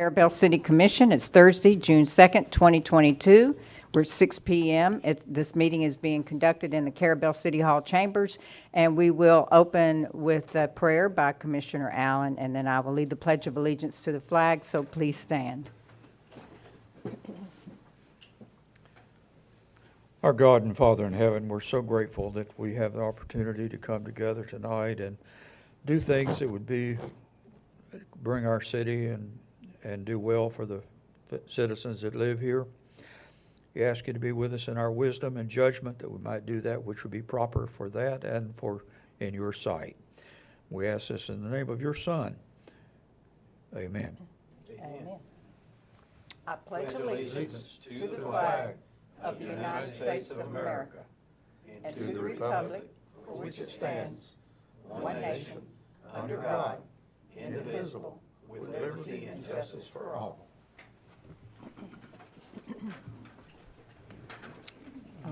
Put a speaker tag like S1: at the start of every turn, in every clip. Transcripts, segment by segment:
S1: Carrabelle City Commission. It's Thursday, June 2nd, 2022. We're 6 p.m. This meeting is being conducted in the Carrabelle City Hall chambers, and we will open with a prayer by Commissioner Allen, and then I will lead the Pledge of Allegiance to the flag, so please stand.
S2: Our God and Father in heaven, we're so grateful that we have the opportunity to come together tonight and do things that would bring our city and do well for the citizens that live here. We ask you to be with us in our wisdom and judgment, that we might do that which would be proper for that and for in your sight. We ask this in the name of your Son. Amen.
S1: Amen. I pledge allegiance to the flag of the United States of America and to the republic for which it stands, one nation, under God, indivisible, with liberty and justice for all.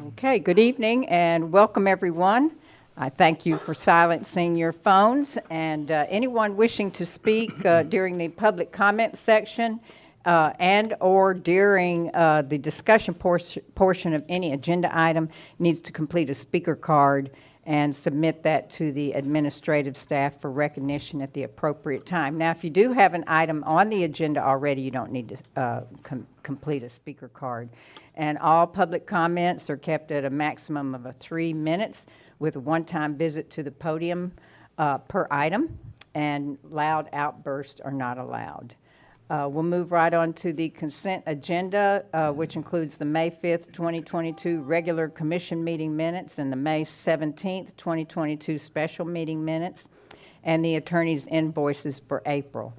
S1: Okay, good evening and welcome everyone. I thank you for silencing your phones, and anyone wishing to speak during the public comment section and or during the discussion portion of any agenda item needs to complete a speaker card and submit that to the administrative staff for recognition at the appropriate time. Now, if you do have an item on the agenda already, you don't need to complete a speaker card. And all public comments are kept at a maximum of 3 minutes with a one-time visit to the podium per item, and loud outbursts are not allowed. We'll move right on to the consent agenda, which includes the May 5th, 2022 regular commission meeting minutes and the May 17th, 2022 special meeting minutes, and the attorney's invoices for April.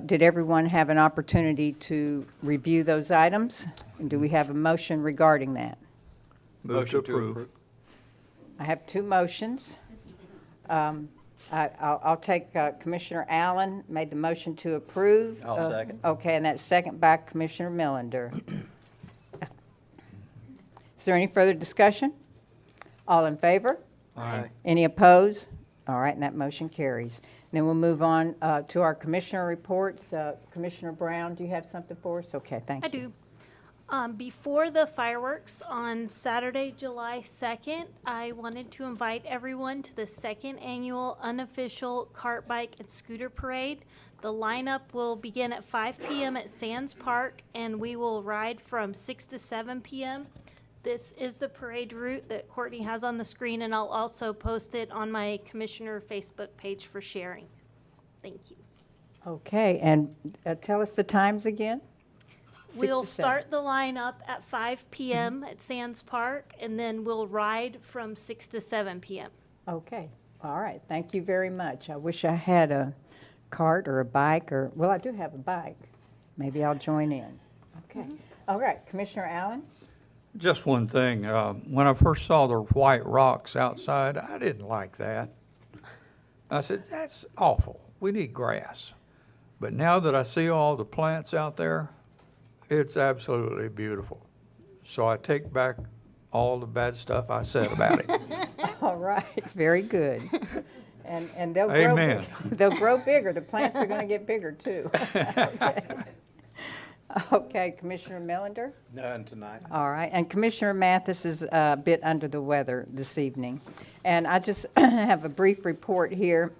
S1: Did everyone have an opportunity to review those items? And do we have a motion regarding that?
S2: Move to approve.
S1: I have two motions. I'll take Commissioner Allen made the motion to approve.
S3: I'll second.
S1: Okay, and that's second by Commissioner Millender. Is there any further discussion? All in favor?
S3: Aye.
S1: Any opposed? All right, and that motion carries. Then we'll move on to our commissioner reports. Commissioner Brown, do you have something for us? Okay, thank you.
S4: I do. Before the fireworks on Saturday, July 2nd, I wanted to invite everyone to the second annual unofficial cart, bike, and scooter parade. The lineup will begin at 5 p.m. at Sands Park, and we will ride from 6 to 7 p.m. This is the parade route that Courtney has on the screen, and I'll also post it on my commissioner Facebook page for sharing. Thank you.
S1: Okay, and tell us the times again.
S4: We'll start the lineup at 5 p.m. at Sands Park, and then we'll ride from 6 to 7 p.m.
S1: Okay, all right, thank you very much. I wish I had a cart or a bike, or, well, I do have a bike. Maybe I'll join in. Okay, all right, Commissioner Allen?
S2: Just one thing. When I first saw the white rocks outside, I didn't like that. I said, that's awful. We need grass. But now that I see all the plants out there, it's absolutely beautiful. So I take back all the bad stuff I said about it.
S1: All right, very good. And they'll
S2: Amen.
S1: They'll grow bigger. The plants are going to get bigger too. Okay. Okay, Commissioner Millender?
S3: None tonight.
S1: All right, and Commissioner Mathis is a bit under the weather this evening. And I just have a brief report here.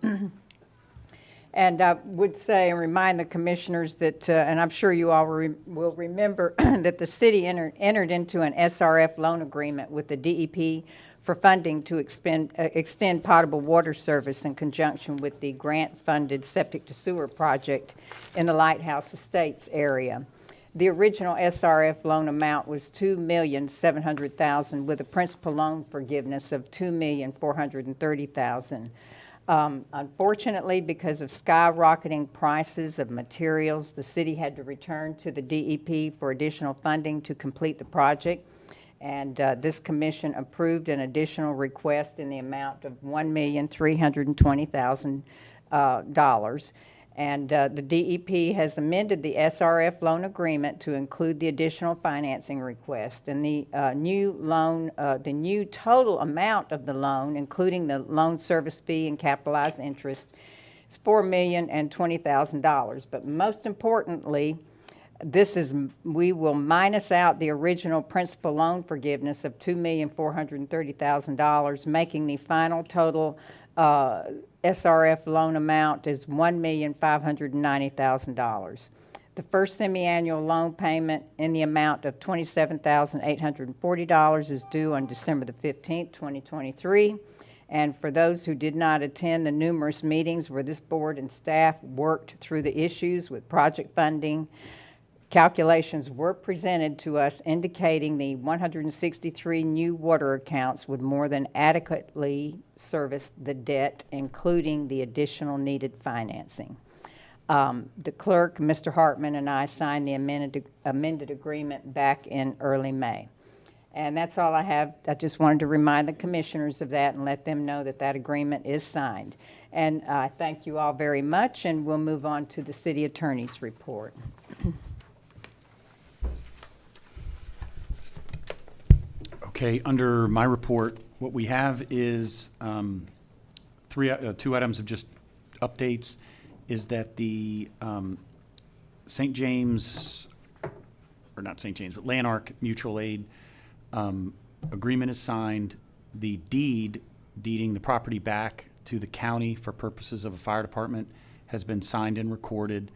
S1: And I would say and remind the commissioners that, and I'm sure you all will remember, that the city entered into an SRF loan agreement with the DEP for funding to extend potable water service in conjunction with the grant-funded septic to sewer project in the Lighthouse Estates area. The original SRF loan amount was $2,700,000 with a principal loan forgiveness of $2,430,000. Unfortunately, because of skyrocketing prices of materials, the city had to return to the DEP for additional funding to complete the project. And this commission approved an additional request in the amount of $1,320,000. And the DEP has amended the SRF loan agreement to include the additional financing request. And the new loan, the new total amount of the loan, including the loan service fee and capitalized interest, It's $4,020,000. But most importantly, we will minus out the original principal loan forgiveness of $2,430,000, making the final total SRF loan amount is $1,590,000. The first semi-annual loan payment in the amount of $27,840 is due on December the 15th, 2023. And for those who did not attend the numerous meetings where this board and staff worked through the issues with project funding, calculations were presented to us indicating the 163 new water accounts would more than adequately service the debt, including the additional needed financing. The clerk, Mr. Hartman, and I signed the amended agreement back in early May. And that's all I have. I just wanted to remind the commissioners of that and let them know that that agreement is signed. And I thank you all very much, and we'll move on to the city attorney's report.
S3: Okay, under my report, what we have is two items of just updates. Is that the St. James, or not St. James, but Lanark Mutual Aid agreement is signed. The deeding the property back to the county for purposes of a fire department has been signed and recorded.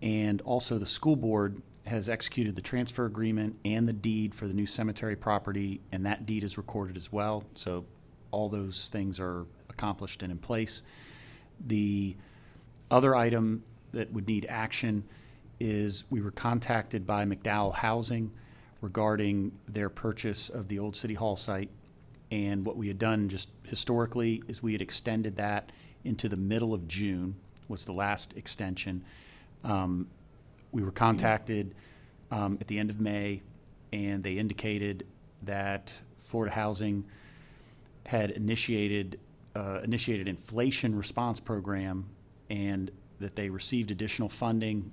S3: And also the school board has executed the transfer agreement and the deed for the new cemetery property, and that deed is recorded as well. So all those things are accomplished and in place. The other item that would need action is we were contacted by McDowell Housing regarding their purchase of the old City Hall site. And what we had done just historically is we had extended that into the middle of June, was the last extension. We were contacted at the end of May, and they indicated that Florida Housing had initiated inflation response program, and that they received additional funding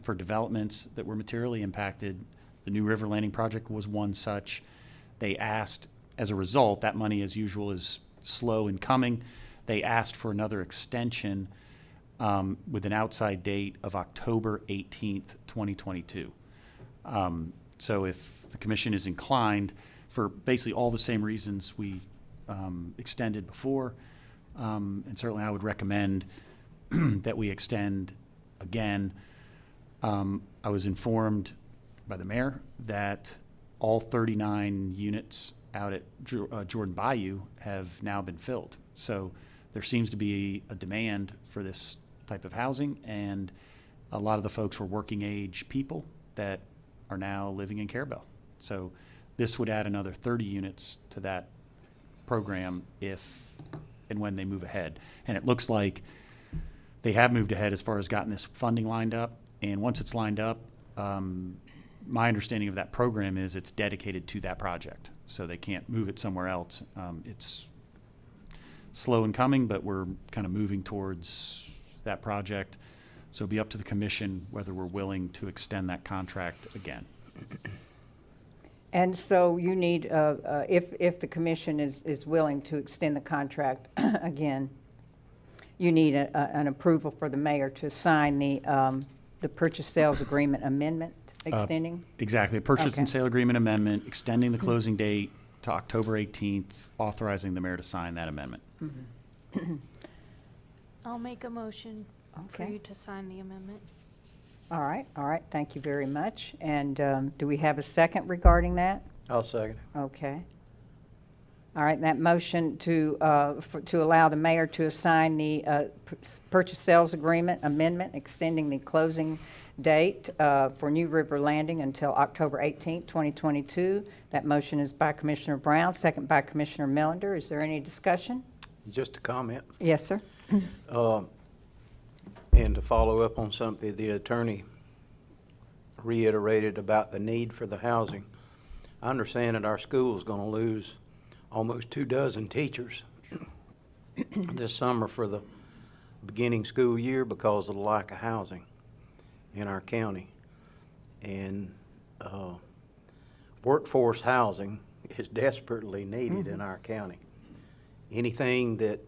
S3: for developments that were materially impacted. The New River Landing project was one such. They asked, as a result, that money as usual is slow in coming. They asked for another extension with an outside date of October 18th, 2022. So if the commission is inclined, for basically all the same reasons we extended before, and certainly I would recommend that we extend again. I was informed by the mayor that all 39 units out at Jordan Bayou have now been filled. So there seems to be a demand for this type of housing, and a lot of the folks were working age people that are now living in Carrabelle. So this would add another 30 units to that program if and when they move ahead. And it looks like they have moved ahead as far as gotten this funding lined up. And once it's lined up, my understanding of that program is it's dedicated to that project. So they can't move it somewhere else. It's slow in coming, but we're kind of moving towards that project. So it'll be up to the commission whether we're willing to extend that contract again.
S1: And so you need, if the commission is willing to extend the contract again, you need an approval for the mayor to sign the purchase sales agreement amendment extending?
S3: Exactly. A purchase and
S1: Okay.
S3: sale agreement amendment, extending the closing date to October 18th, authorizing the mayor to sign that amendment.
S4: I'll make a motion for
S1: Okay.
S4: you to sign the amendment.
S1: All right, thank you very much. And do we have a second regarding that?
S5: I'll second.
S1: Okay. All right, that motion to allow the mayor to assign the purchase sales agreement amendment, extending the closing date for New River Landing until October 18th, 2022. That motion is by Commissioner Brown, second by Commissioner Melander. Is there any discussion?
S5: Just a comment,
S1: Yes, sir.
S5: and to follow up on something the attorney reiterated about the need for the housing. I understand that our school is going to lose almost 24 teachers this summer for the beginning school year because of the lack of housing in our county. And workforce housing is desperately needed in our county. Anything that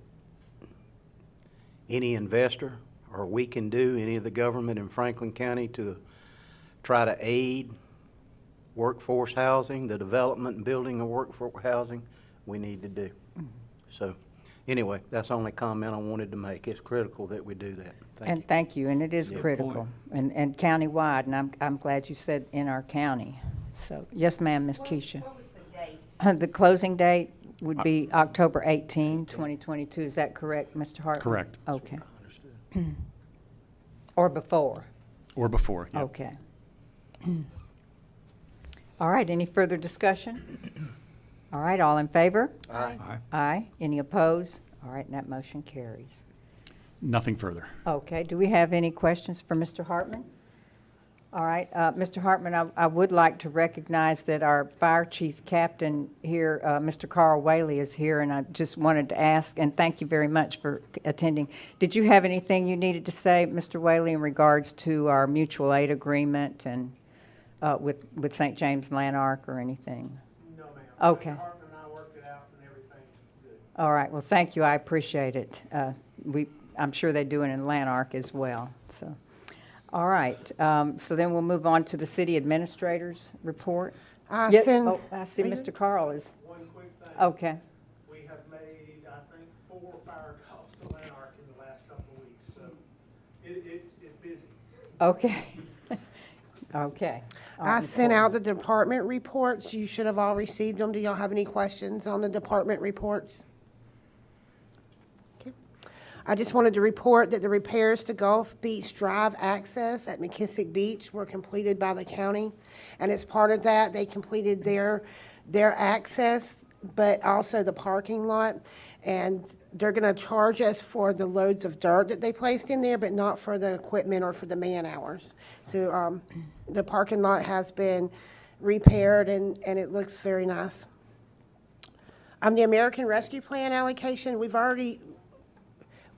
S5: any investor, or we can do, any of the government in Franklin County, to try to aid workforce housing, the development and building of workforce housing, we need to do. So, anyway, that's the only comment I wanted to make. It's critical that we do that. Thank you.
S1: And thank you, and it is
S5: Yeah.
S1: critical, and countywide, and I'm glad you said in our county. So, yes, ma'am, Ms. Keisha.
S6: What was the date?
S1: The closing date would be October 18, 2022. Is that correct, Mr. Hartman?
S3: Correct.
S1: Okay.
S5: Understood.
S1: Or before?
S3: Or before, yeah.
S1: Okay. All right, any further discussion? All right, all in favor?
S5: Aye.
S1: Aye. Any opposed? All right, and that motion carries.
S3: Nothing further.
S1: Okay, do we have any questions for Mr. Hartman? All right, Mr. Hartman, I would like to recognize that our fire chief captain here, Mr. Carl Whaley, is here, and I just wanted to ask, and thank you very much for attending. Did you have anything you needed to say, Mr. Whaley, in regards to our mutual aid agreement and with St. James Lanark or anything?
S7: No, ma'am.
S1: Okay.
S7: Mr. Hartman and I worked it out and everything's good.
S1: All right, well, thank you, I appreciate it. I'm sure they do it in Lanark as well, so. All right, so then we'll move on to the city administrator's report.
S6: I
S1: Yeah,
S6: send,
S1: oh, I see Mr. Carl is,
S7: One quick thing.
S1: okay,
S7: We have made, I think, 4 fire calls to Lanark in the last couple of weeks, so it's busy.
S1: okay. Okay. All
S6: I
S1: right, Ms.
S6: sent
S1: Horton.
S6: out the department reports. You should have all received them. Do y'all have any questions on the department reports? Okay. I just wanted to report that the repairs to Gulf Beach Drive access at McKissick Beach were completed by the county. And as part of that, they completed their access, but also the parking lot. And they're going to charge us for the loads of dirt that they placed in there, but not for the equipment or for the man hours. So the parking lot has been repaired, and it looks very nice. The American Rescue Plan allocation, we've already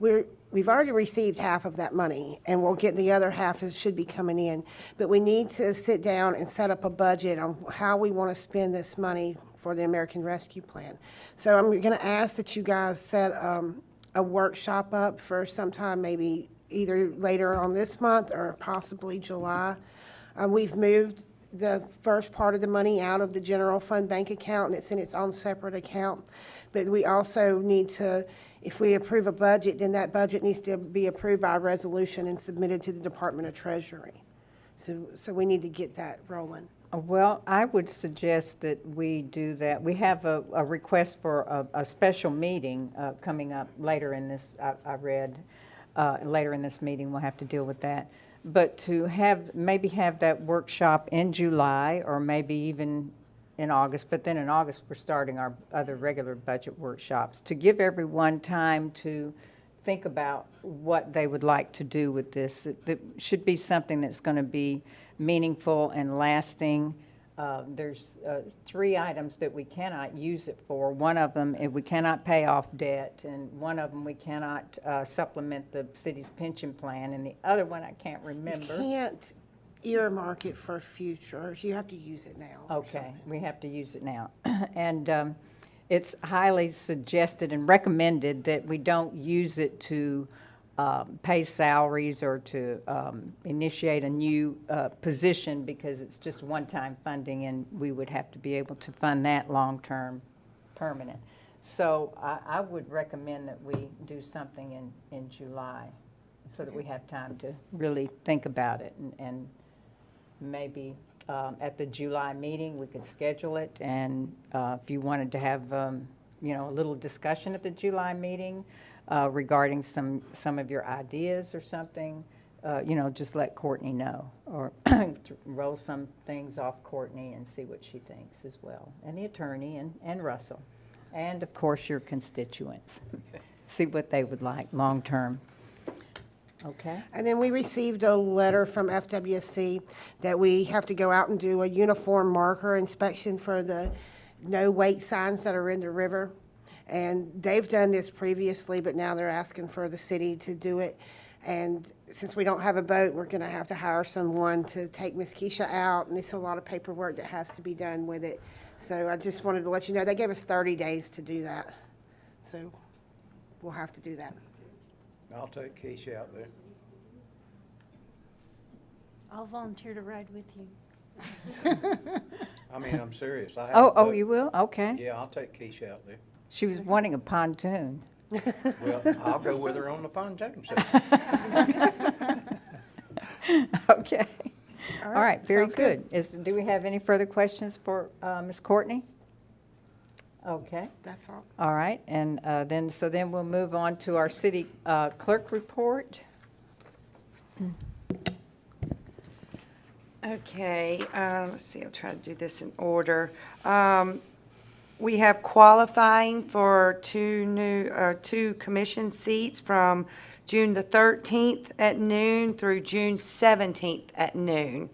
S6: received half of that money, and we'll get the other half that should be coming in. But we need to sit down and set up a budget on how we want to spend this money for the American Rescue Plan. So I'm going to ask that you guys set a workshop up for sometime maybe either later on this month or possibly July. We've moved the first part of the money out of the general fund bank account, and it's in its own separate account. But we also need to, if we approve a budget, then that budget needs to be approved by a resolution and submitted to the Department of Treasury. So we need to get that rolling.
S1: Well, I would suggest that we do that. We have a request for a special meeting coming up later in this, I read, later in this meeting, we'll have to deal with that. But to maybe have that workshop in July or maybe even in August, but then in August, we're starting our other regular budget workshops to give everyone time to think about what they would like to do with this. It should be something that's going to be meaningful and lasting. There's 3 items that we cannot use it for. One of them, we cannot pay off debt, and one of them, we cannot supplement the city's pension plan, and the other one, I can't remember.
S6: You can't earmark it for future. You have to use it now. or
S1: Okay,
S6: something.
S1: we have to use it now. And it's highly suggested and recommended that we don't use it to pay salaries or to initiate a new position, because it's just one-time funding, and we would have to be able to fund that long-term permanent. So I would recommend that we do something in July so that we have time to really think about it, and maybe at the July meeting, we could schedule it, and if you wanted to have, a little discussion at the July meeting regarding some of your ideas or something, just let Courtney know, or roll some things off Courtney and see what she thinks as well, and the attorney and Russell, and of course your constituents. See what they would like long-term. Okay.
S6: And then we received a letter from FWC that we have to go out and do a uniform marker inspection for the no wake signs that are in the river. And they've done this previously, but now they're asking for the city to do it. And since we don't have a boat, we're going to have to hire someone to take Miss Keisha out, and it's a lot of paperwork that has to be done with it. So I just wanted to let you know, they gave us 30 days to do that. So we'll have to do that.
S5: I'll take Keisha out there.
S4: I'll volunteer to ride with you.
S5: I mean, I'm serious. I
S1: Oh,
S5: haven't
S1: oh,
S5: looked.
S1: you will? Okay.
S5: Yeah, I'll take Keisha out there.
S1: She was wanting a pontoon.
S5: Well, I'll go with her on the pontoon set.
S1: Okay. All right, very
S6: sounds good.
S1: good. Do we have any further questions for Ms. Courtney? Okay,
S6: That's all.
S1: all right, and then we'll move on to our city clerk report.
S8: Okay, let's see, I'll try to do this in order. We have qualifying for two commission seats from June the 13th at noon through June 17th at noon.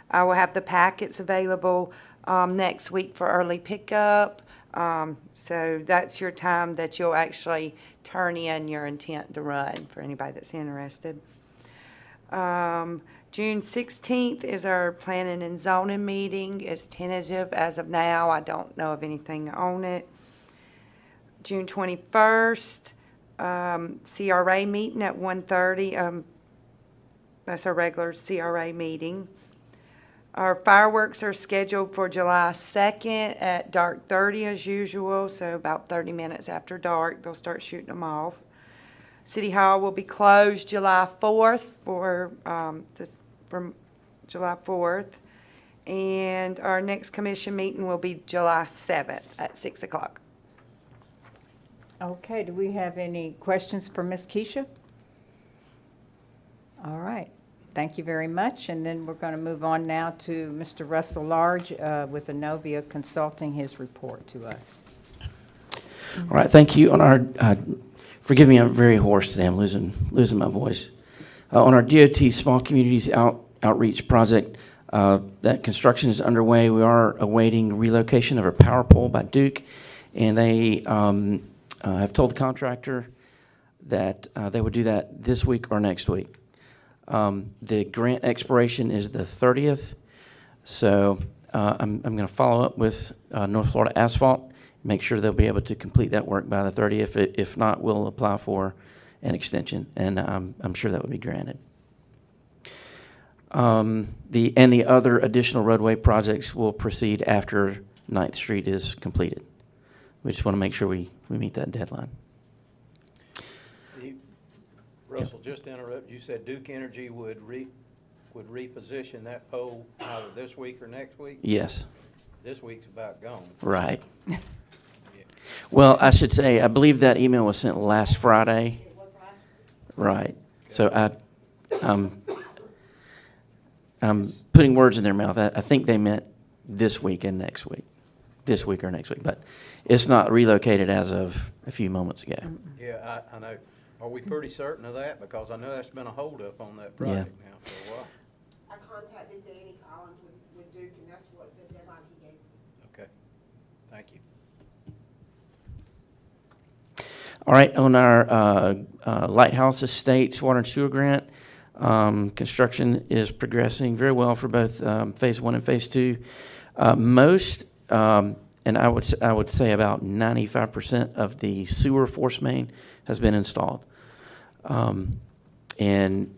S8: I will have the packets available next week for early pickup. So that's your time that you'll actually turn in your intent to run for anybody that's interested. June 16th is our planning and zoning meeting. It's tentative as of now. I don't know of anything on it. June 21st, CRA meeting at 1:30. That's our regular CRA meeting. Our fireworks are scheduled for July 2nd at dark 30 as usual, so about 30 minutes after dark, they'll start shooting them off. City Hall will be closed July 4th from July 4th. And our next commission meeting will be July 7th at 6 o'clock.
S1: Okay, do we have any questions for Ms. Keisha? All right, thank you very much. And then we're going to move on now to Mr. Russell Large with Inovia Consulting, his report to us.
S9: All right, thank you. On our, forgive me, I'm very hoarse today. I'm losing my voice. On our DOT Small Communities Outreach Project, that construction is underway. We are awaiting relocation of our power pole by Duke, and they have told the contractor that they would do that this week or next week. The grant expiration is the 30th, so I'm going to follow up with North Florida Asphalt, make sure they'll be able to complete that work by the 30th. If not, we'll apply for an extension, and I'm sure that would be granted. The other additional roadway projects will proceed after 9th Street is completed. We just want to make sure we meet that deadline.
S5: Russell, just to interrupt, you said Duke Energy would reposition that pole either this week or next week?
S9: Yes.
S5: This week's about gone.
S9: Right. Well, I should say, I believe that email was sent last Friday. Right. So I'm putting words in their mouth. I think they meant this week and next week. This week or next week. But it's not relocated as of a few moments ago.
S5: Yeah, I know. Are we pretty certain of that? Because I know that's been a holdup on that project now for a while.
S6: I contacted Danny Collins with Duke, and that's what the deadline he gave.
S5: Okay, thank you.
S9: All right, on our Lighthouse Estates Water and Sewer Grant, construction is progressing very well for both Phase 1 and Phase 2. Most, and I would say about 95% of the sewer force main has been installed. And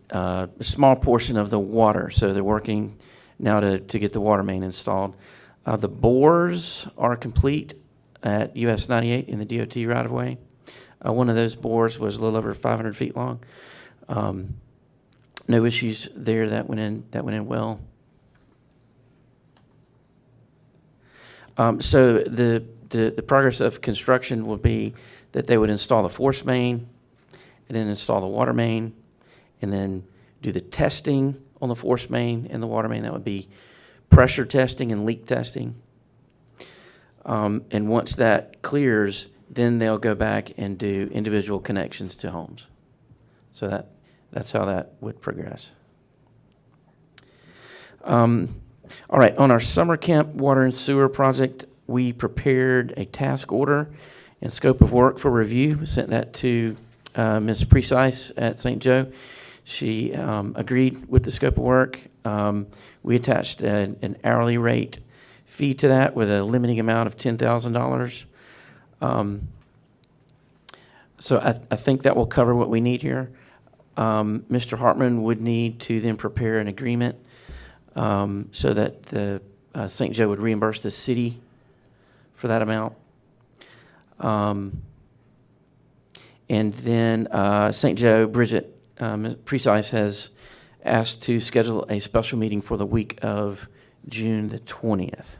S9: a small portion of the water, so they're working now to get the water main installed. The bores are complete at US 98 in the DOT right-of-way. One of those bores was a little over 500 feet long. No issues there. That went in well. So the progress of construction will be that they would install the force main, and then install the water main, and then do the testing on the force main and the water main. That would be pressure testing and leak testing. And once that clears, then they'll go back and do individual connections to homes. So that's how that would progress. All right, on our summer camp water and sewer project, we prepared a task order and scope of work for review. We sent that to Ms. Precise at St. Joe. She agreed with the scope of work. We attached an hourly rate fee to that with a limiting amount of $10,000. So I think that will cover what we need here. Mr. Hartman would need to then prepare an agreement so that the St. Joe would reimburse the city for that amount. And then St. Joe, Bridget Precise has asked to schedule a special meeting for the week of June the 20th.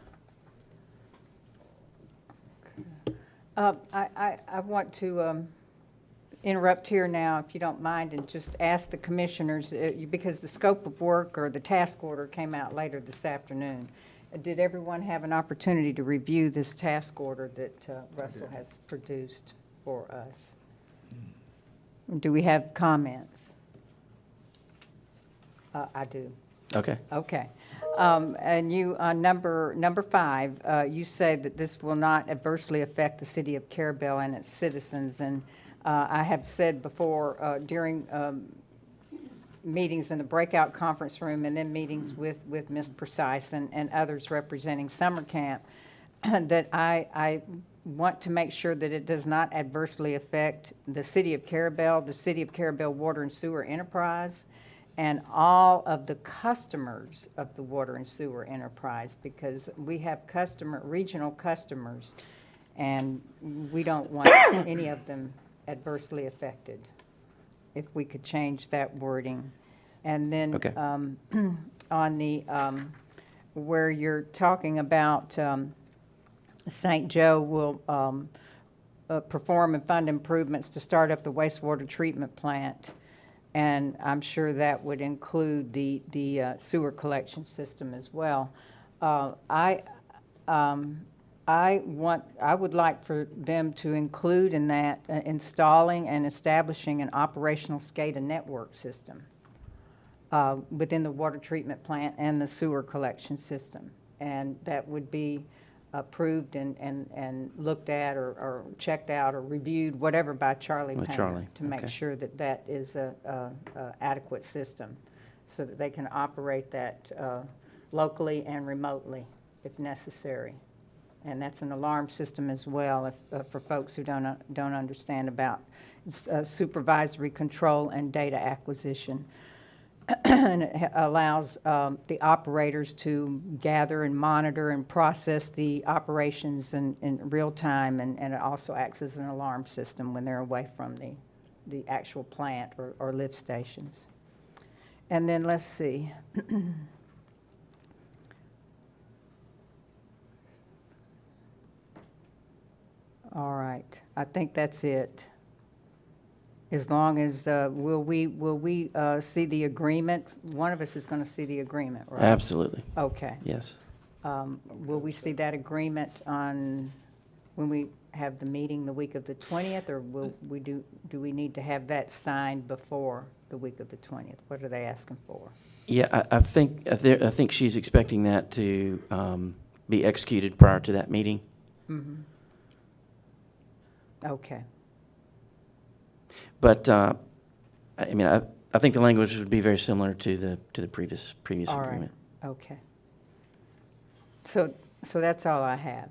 S1: I want to interrupt here now, if you don't mind, and just ask the commissioners, because the scope of work or the task order came out later this afternoon. Did everyone have an opportunity to review this task order that Russell has produced for us? Do we have comments? I do.
S9: Okay.
S1: Okay. And you, on number 5, you say that this will not adversely affect the city of Carrabelle and its citizens. And I have said before during meetings in the breakout conference room and then meetings with Ms. Precise and others representing summer camp that I want to make sure that it does not adversely affect the city of Carrabelle Water and Sewer Enterprise, and all of the customers of the water and sewer enterprise, because we have regional customers, and we don't want any of them adversely affected. If we could change that wording. And then
S9: Okay.
S1: On the, where you're talking about St. Joe will perform and fund improvements to start up the wastewater treatment plant. And I'm sure that would include the sewer collection system as well. I would like for them to include in that installing and establishing an operational SCADA network system within the water treatment plant and the sewer collection system. And that would be approved and looked at or checked out or reviewed, whatever, by Charlie
S9: With
S1: Payne
S9: Charlie,
S1: to make
S9: okay.
S1: sure that that is a adequate system so that they can operate that locally and remotely if necessary. And that's an alarm system as well if, for folks who don't understand about supervisory control and data acquisition. And it allows the operators to gather and monitor and process the operations in real time, and it also acts as an alarm system when they're away from the actual plant or lift stations. And then let's see. All right, I think that's it. As long as, will we see the agreement? One of us is going to see the agreement, right?
S9: Absolutely.
S1: Okay.
S9: Yes.
S1: Will we see that agreement on, when we have the meeting the week of the 20th, or will we do we need to have that signed before the week of the 20th? What are they asking for?
S9: Yeah, I think she's expecting that to be executed prior to that meeting.
S1: Mm-hmm. Okay.
S9: But I mean, I think the language would be very similar to the previous
S1: All right.
S9: agreement.
S1: Okay. So that's all I have.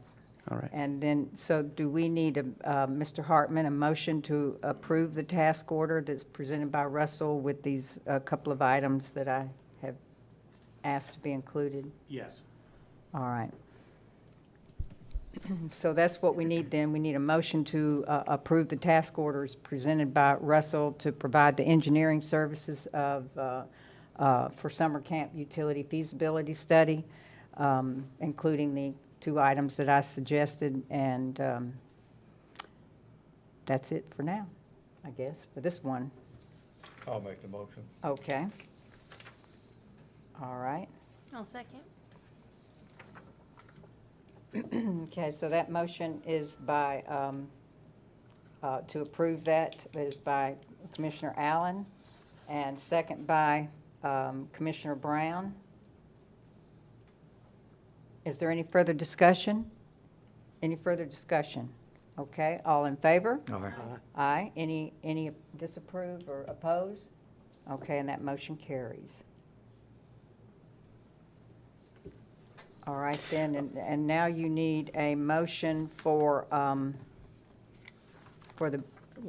S9: All right.
S1: And then, so do we need, Mr. Hartman, a motion to approve the task order that's presented by Russell with these couple of items that I have asked to be included?
S3: Yes.
S1: All right. So that's what we need then. We need a motion to approve the task orders presented by Russell to provide the engineering services of, for summer camp utility feasibility study, including the 2 items that I suggested, and that's it for now, I guess, for this one.
S2: I'll make the motion.
S1: Okay. All right.
S4: I'll second.
S1: Okay, so that motion is by, to approve that is by Commissioner Allen, and second by Commissioner Brown. Is there any further discussion? Any further discussion? Okay, all in favor?
S2: All right.
S1: Aye. Any disapprove or oppose? Okay, and that motion carries. All right then, and now you need a motion for the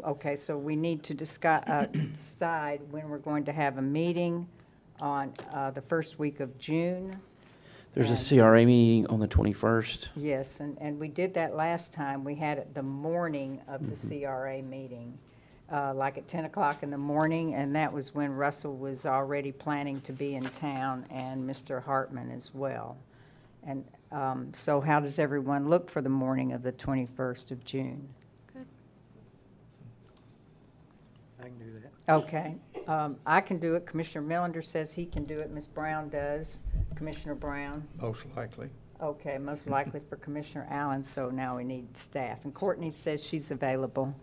S1: Okay, so we need to decide when we're going to have a meeting on the first week of June.
S9: There's a
S1: And-
S9: CRA meeting on the 21st.
S1: Yes, and we did that last time. We had it the morning of the CRA meeting, like at 10 o'clock in the morning, and that was when Russell was already planning to be in town, and Mr. Hartman as well. And so how does everyone look for the morning of the 21st of June?
S4: Good.
S5: I can do that.
S1: Okay, I can do it. Commissioner Millender says he can do it. Ms. Brown does. Commissioner Brown?
S2: Most likely.
S1: Okay, most likely for Commissioner Allen, so now we need staff. And Courtney says she's available.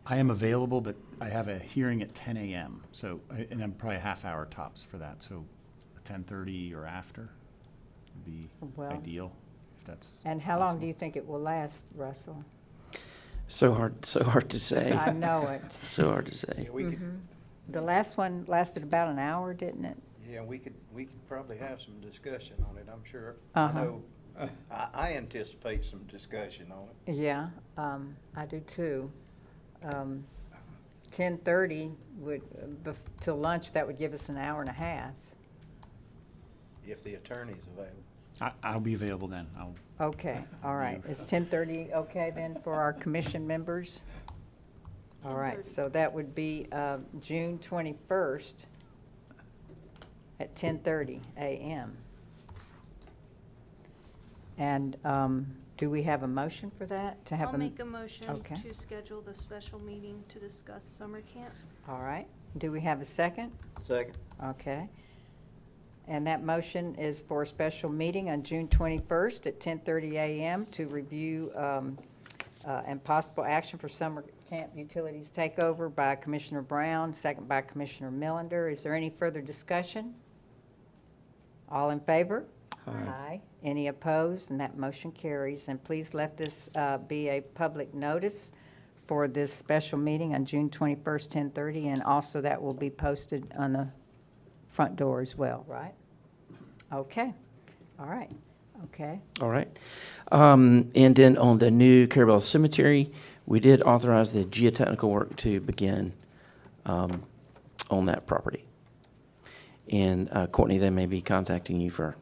S3: I am available, but I have a hearing at 10 a.m., so, and I'm probably a half hour tops for that, so 10:30 or after would be
S1: Well,
S3: ideal, if that's
S1: And how long do
S3: possible.
S1: you think it will last, Russell?
S9: So hard to say.
S1: I know it.
S9: So hard to say.
S5: Yeah, we could,
S1: The last one lasted about an hour, didn't it?
S5: yeah, we could probably have some discussion on it, I'm sure.
S1: Uh-huh.
S5: I know, I anticipate some discussion on it.
S1: Yeah, I do too. 10:30 would, till lunch, that would give us an hour and a half.
S5: If the attorney's available.
S3: I'll be available then.
S1: Okay, all right. Is 10:30 okay then for our commission members? All right,
S4: 10:30.
S1: so that would be June 21st at 10:30 a.m. And do we have a motion for that? To have
S4: I'll
S1: a
S4: make a motion
S1: Okay.
S4: to schedule the special meeting to discuss summer camp.
S1: All right. Do we have a second?
S5: Second.
S1: Okay. And that motion is for a special meeting on June 21st at 10:30 a.m. to review and possible action for summer camp utilities takeover by Commissioner Brown, second by Commissioner Millender. Is there any further discussion? All in favor? Aye. Any opposed? And that motion carries. And please let this be a public notice for this special meeting on June 21st, 10:30, and also that will be posted on the front door as well, right? Okay, all right, okay.
S9: All right. And then on the new Carrabelle Cemetery, we did authorize the geotechnical work to begin on that property. And Courtney, they may be contacting you for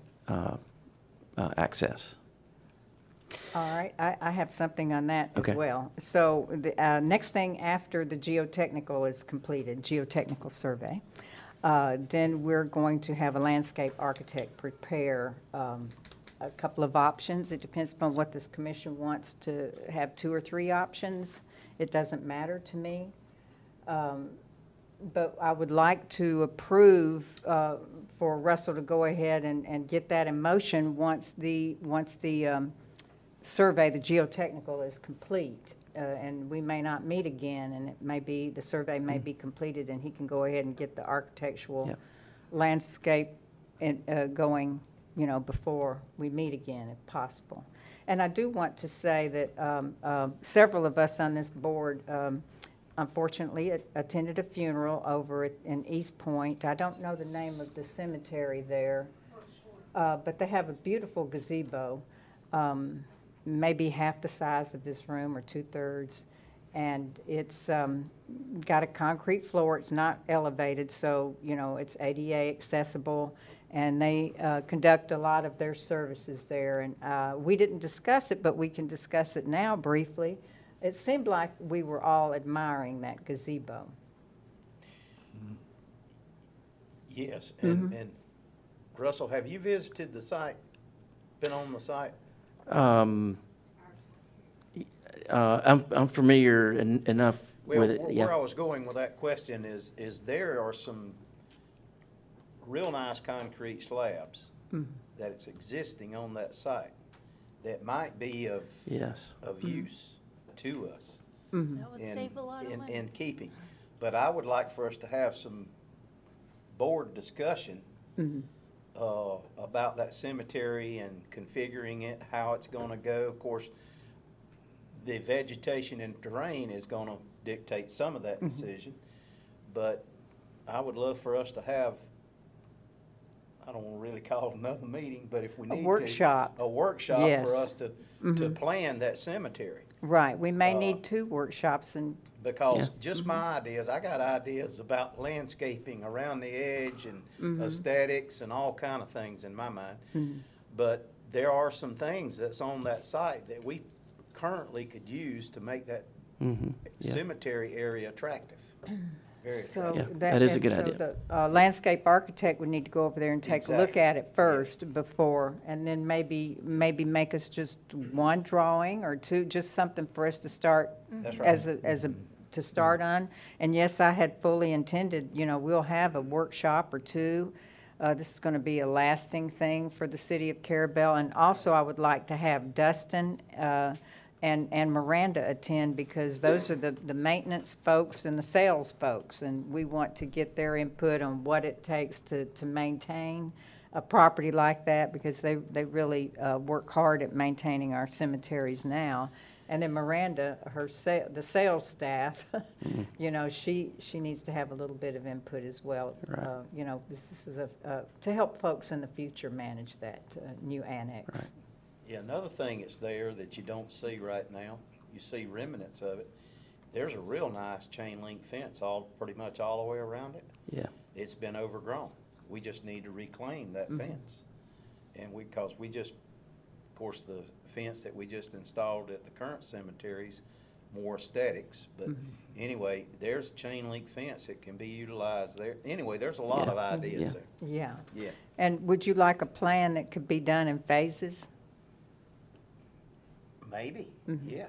S9: access.
S1: All right, I have something on that as
S9: Okay.
S1: well. So the next thing after the geotechnical is completed, geotechnical survey, then we're going to have a landscape architect prepare a couple of options. It depends upon what this commission wants to have, 2 or 3 options. It doesn't matter to me. But I would like to approve for Russell to go ahead and get that in motion once the survey, the geotechnical, is complete. And we may not meet again, and it may be, the survey may be completed, and he can go ahead and get the architectural
S9: Yep.
S1: landscape going, before we meet again, if possible. And I do want to say that several of us on this board unfortunately attended a funeral over in East Point. I don't know the name of the cemetery there, but they have a beautiful gazebo, maybe half the size of this room or 2/3. And it's got a concrete floor. It's not elevated, so, it's ADA accessible. And they conduct a lot of their services there. And we didn't discuss it, but we can discuss it now briefly. It seemed like we were all admiring that gazebo.
S5: Yes, and Russell, have you visited the site, been on the site?
S9: I'm familiar enough
S5: Well,
S9: with it.
S5: where I
S9: Yeah.
S5: was going with that question is there are some real nice concrete slabs that it's existing on that site that might be of
S9: Yes.
S5: use to us.
S4: That would
S5: in-
S4: save a lot of
S5: in-
S4: money.
S5: In keeping. But I would like for us to have some board discussion about that cemetery and configuring it, how it's gonna go. Of course, the vegetation and terrain is gonna dictate some of that decision. But I would love for us to have I don't want to really call it another meeting, but if we need to.
S1: workshop.
S5: A workshop
S1: Yes.
S5: for us to plan that cemetery.
S1: Right, we may need 2 workshops and,
S5: Because just my ideas, I got ideas about landscaping around the edge and aesthetics and all kind of things in my mind. But there are some things that's on that site that we currently could use to make that cemetery area attractive. Very
S1: so
S5: attractive.
S9: that is a
S1: and
S9: good
S1: so
S9: idea.
S1: the landscape architect would need to go over there and take a look
S5: Exactly.
S1: at it first before, and then maybe make us just 1 drawing or 2, just something for us to start
S5: That's right.
S1: as a to start on. And yes, I had fully intended, we'll have a workshop or 2. This is going to be a lasting thing for the city of Carrabelle. And also, I would like to have Dustin and Miranda attend, because those are the maintenance folks and the sales folks. And we want to get their input on what it takes to maintain a property like that, because they really work hard at maintaining our cemeteries now. And then Miranda, the sales staff, she needs to have a little bit of input as well.
S9: Right.
S1: This is to help folks in the future manage that new annex.
S9: Right.
S5: Yeah, another thing that's there that you don't see right now, you see remnants of it. There's a real nice chain link fence pretty much all the way around it.
S9: Yeah.
S5: It's been overgrown. We just need to reclaim that fence. And of course, the fence that we just installed at the current cemeteries, more aesthetics. But anyway, there's chain link fence that can be utilized there. Anyway, there's a lot of ideas there.
S1: Yeah.
S5: Yeah.
S1: And would you like a plan that could be done in phases?
S5: Maybe, yeah.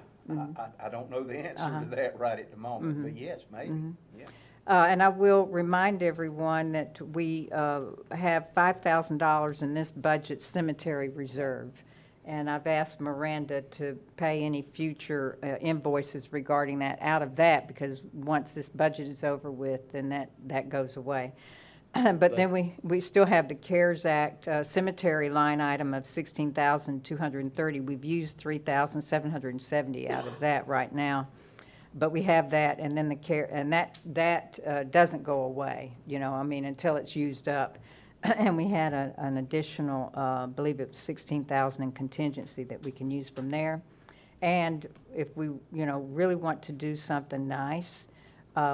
S5: I don't know the answer to that right at the moment, but yes, maybe, yeah.
S1: And I will remind everyone that we have $5,000 in this budget cemetery reserve. And I've asked Miranda to pay any future invoices regarding that out of that, because once this budget is over with, then that goes away. But then we still have the CARES Act cemetery line item of $16,230. We've used $3,770 out of that right now. But we have that, and then that doesn't go away, until it's used up. And we had an additional, I believe it was $16,000 in contingency that we can use from there. And if we, really want to do something nice,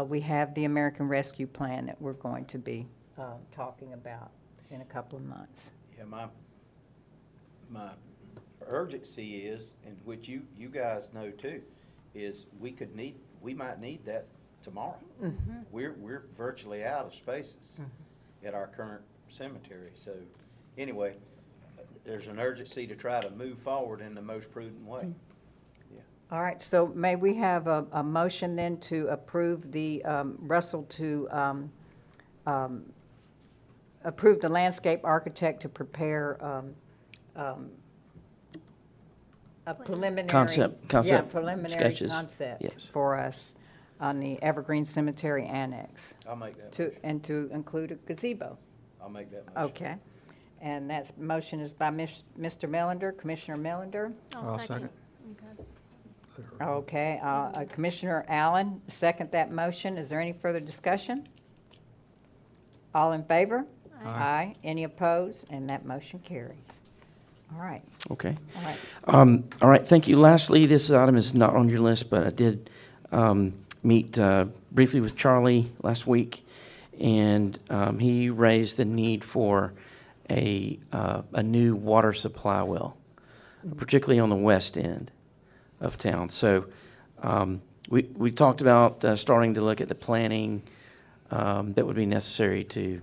S1: we have the American Rescue Plan that we're going to be talking about in a couple of months.
S5: Yeah, my urgency is, and which you guys know too, is we might need that tomorrow. We're virtually out of spaces at our current cemetery. So anyway, there's an urgency to try to move forward in the most prudent way.
S1: All right, so may we have a motion then to approve the, Russell to approve the landscape architect to prepare a preliminary.
S9: Concept
S1: Yeah, preliminary
S9: sketches.
S1: concept
S9: Yes.
S1: for us on the Evergreen Cemetery Annex,
S5: I'll make that motion.
S1: to include a gazebo.
S5: I'll make that motion.
S1: Okay. And that motion is by Mr. Melander, Commissioner Melander.
S4: I'll second. Okay.
S1: Okay, Commissioner Allen, second that motion. Is there any further discussion? All in favor? Aye. Any opposed? And that motion carries. All right,
S9: Okay.
S1: all right.
S9: All right, thank you. Lastly, this item is not on your list, but I did meet briefly with Charlie last week, and he raised the need for a new water supply well, particularly on the west end of town. So we talked about starting to look at the planning that would be necessary to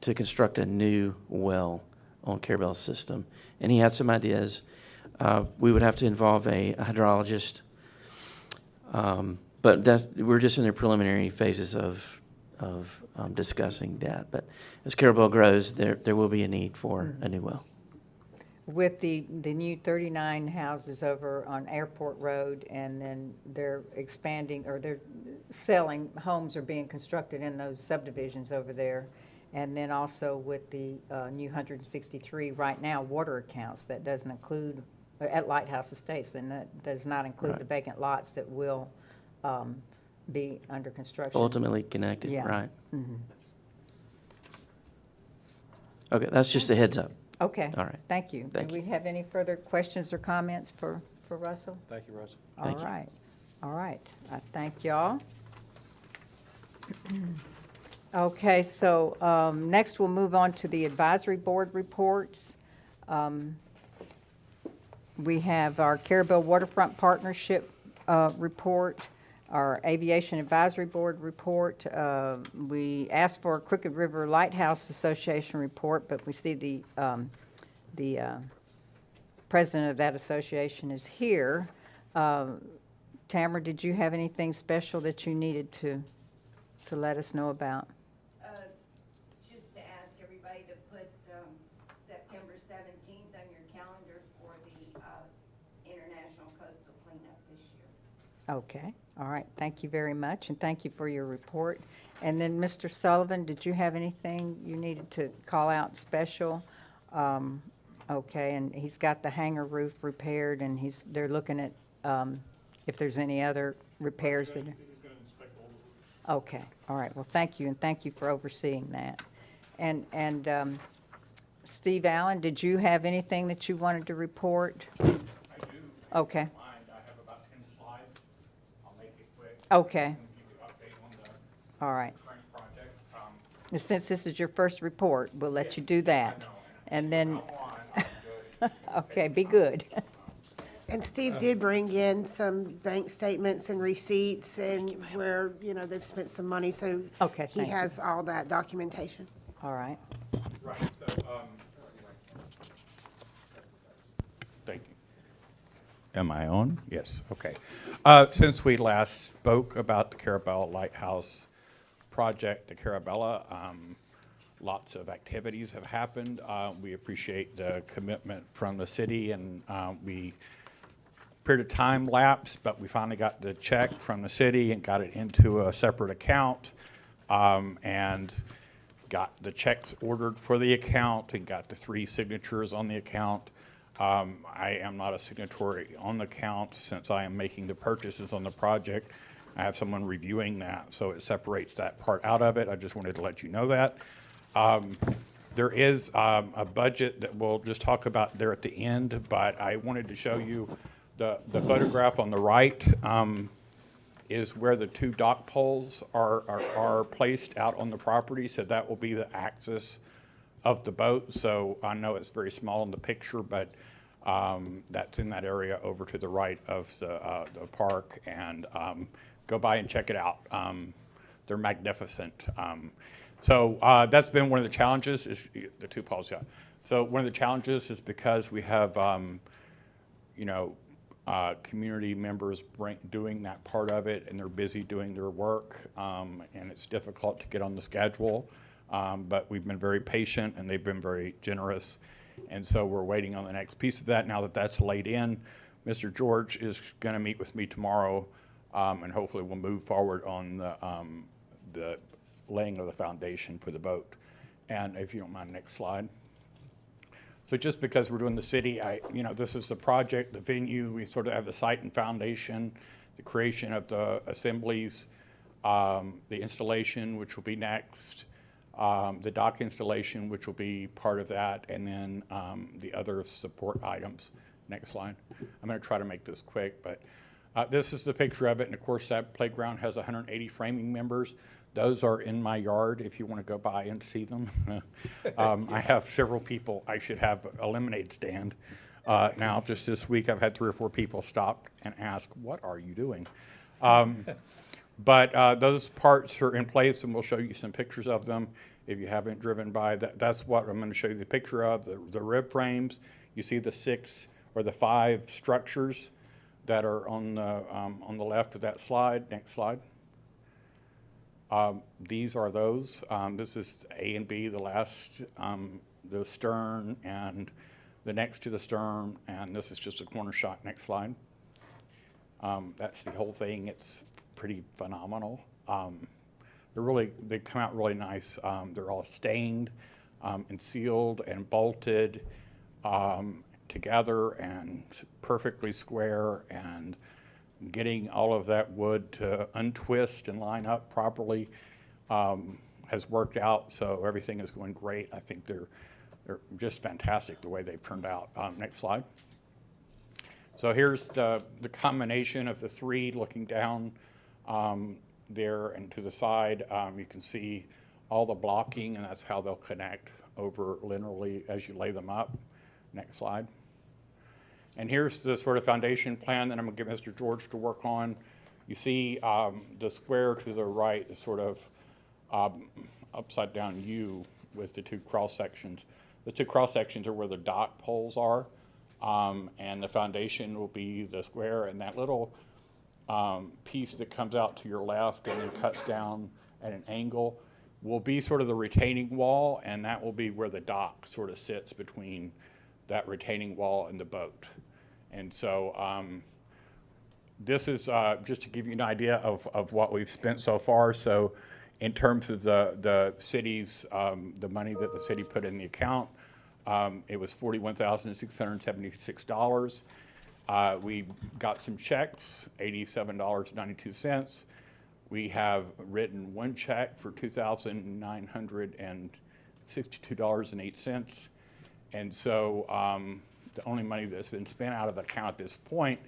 S9: construct a new well on Carrabelle's system. And he had some ideas. We would have to involve a hydrologist, but we're just in the preliminary phases of discussing that. But as Carrabelle grows, there will be a need for a new well.
S1: With the new 39 houses over on Airport Road, and then they're expanding, or they're selling, homes are being constructed in those subdivisions over there. And then also with the new 163 right now water accounts, that doesn't include, at Lighthouse Estates, then that does not include
S9: Right.
S1: the vacant lots that will be under construction.
S9: Ultimately connected,
S1: Yeah.
S9: right? Okay, that's just a heads up.
S1: Okay.
S9: All right.
S1: Thank you.
S9: Thank
S1: Do we have any further questions or comments for Russell?
S5: Thank you, Russell.
S9: Thank you.
S1: All right. I thank y'all. Okay, so next we'll move on to the advisory board reports. We have our Carrabelle Waterfront Partnership report, our Aviation Advisory Board report. We asked for a Crooked River Lighthouse Association report, but we see the president of that association is here. Tamara, did you have anything special that you needed to let us know about?
S10: Just to ask everybody to put September 17th on your calendar for the International Coastal Cleanup this year.
S1: Okay, all right, thank you very much, and thank you for your report. And then, Mr. Sullivan, did you have anything you needed to call out special? Okay, and he's got the hangar roof repaired, and they're looking at if there's any other repairs that. Okay, all right, well, thank you, and thank you for overseeing that. And Steve Allen, did you have anything that you wanted to report?
S11: I do.
S1: Okay.
S11: I have about 10 slides. I'll make it quick.
S1: Okay.
S11: I'll give you an update on the
S1: All right.
S11: current project.
S1: And since this is your first report, we'll let you do that.
S11: I know,
S1: And then,
S11: from now on, I'm good.
S1: okay, be good.
S6: And Steve did bring in some bank statements and receipts and where, they've spent some money, so
S1: Okay,
S6: he
S1: thank you.
S6: has all that documentation.
S1: All right.
S11: Right, so, thank you. Am I on? Yes, okay. Since we last spoke about the Carrabelle Lighthouse project, the Carrabelle, lots of activities have happened. We appreciate the commitment from the city, and period of time lapsed, but we finally got the check from the city and got it into a separate account, and got the checks ordered for the account and got the 3 signatures on the account. I am not a signatory on the account since I am making the purchases on the project. I have someone reviewing that, so it separates that part out of it. I just wanted to let you know that. There is a budget that we'll just talk about there at the end, but I wanted to show you the photograph on the right is where the 2 dock poles are placed out on the property, so that will be the axis of the boat. So I know it's very small in the picture, but that's in that area over to the right of the park, and go by and check it out. They're magnificent. So that's been one of the challenges, is the 2 poles, yeah. So one of the challenges is because we have, community members doing that part of it, and they're busy doing their work, and it's difficult to get on the schedule. But we've been very patient, and they've been very generous. And so we're waiting on the next piece of that. Now that that's laid in, Mr. George is going to meet with me tomorrow, and hopefully we'll move forward on the laying of the foundation for the boat. And if you don't mind, next slide. So just because we're doing the city, this is the project, the venue, we sort of have the site and foundation, the creation of the assemblies, the installation, which will be next, the dock installation, which will be part of that, and then the other support items. Next slide. I'm going to try to make this quick, but this is the picture of it, and of course that playground has 180 framing members. Those are in my yard if you want to go by and see them. I have several people. I should have a lemonade stand. Now, just this week, I've had 3 or 4 people stop and ask, what are you doing? But those parts are in place, and we'll show you some pictures of them if you haven't driven by. That's what I'm going to show you the picture of, the rib frames. You see the 6 or the 5 structures that are on the left of that slide. Next slide. These are those. This is A and B, the last, the stern and the next to the stern, and this is just a corner shot. Next slide. That's the whole thing. It's pretty phenomenal. They come out really nice. They're all stained and sealed and bolted together and perfectly square, and getting all of that wood to untwist and line up properly has worked out, so everything is going great. I think they're they're just fantastic the way they've turned out. Next slide. So here's the combination of the three looking down there and to the side. You can see all the blocking, and that's how they'll connect over linearly as you lay them up. Next slide. And here's the sort of foundation plan that I'm going to give Mr. George to work on. You see the square to the right, the sort of upside down U with the two cross sections. The two cross sections are where the dock poles are, and the foundation will be the square, and that little piece that comes out to your left and then cuts down at an angle will be sort of the retaining wall, and that will be where the dock sort of sits between that retaining wall and the boat. And so this is just to give you an idea of what we've spent so far. So in terms of the city's, the money that the city put in the account, it was $41,676. We got some checks, $87.92. We have written one check for $2,962.08. And so the only money that's been spent out of the account at this point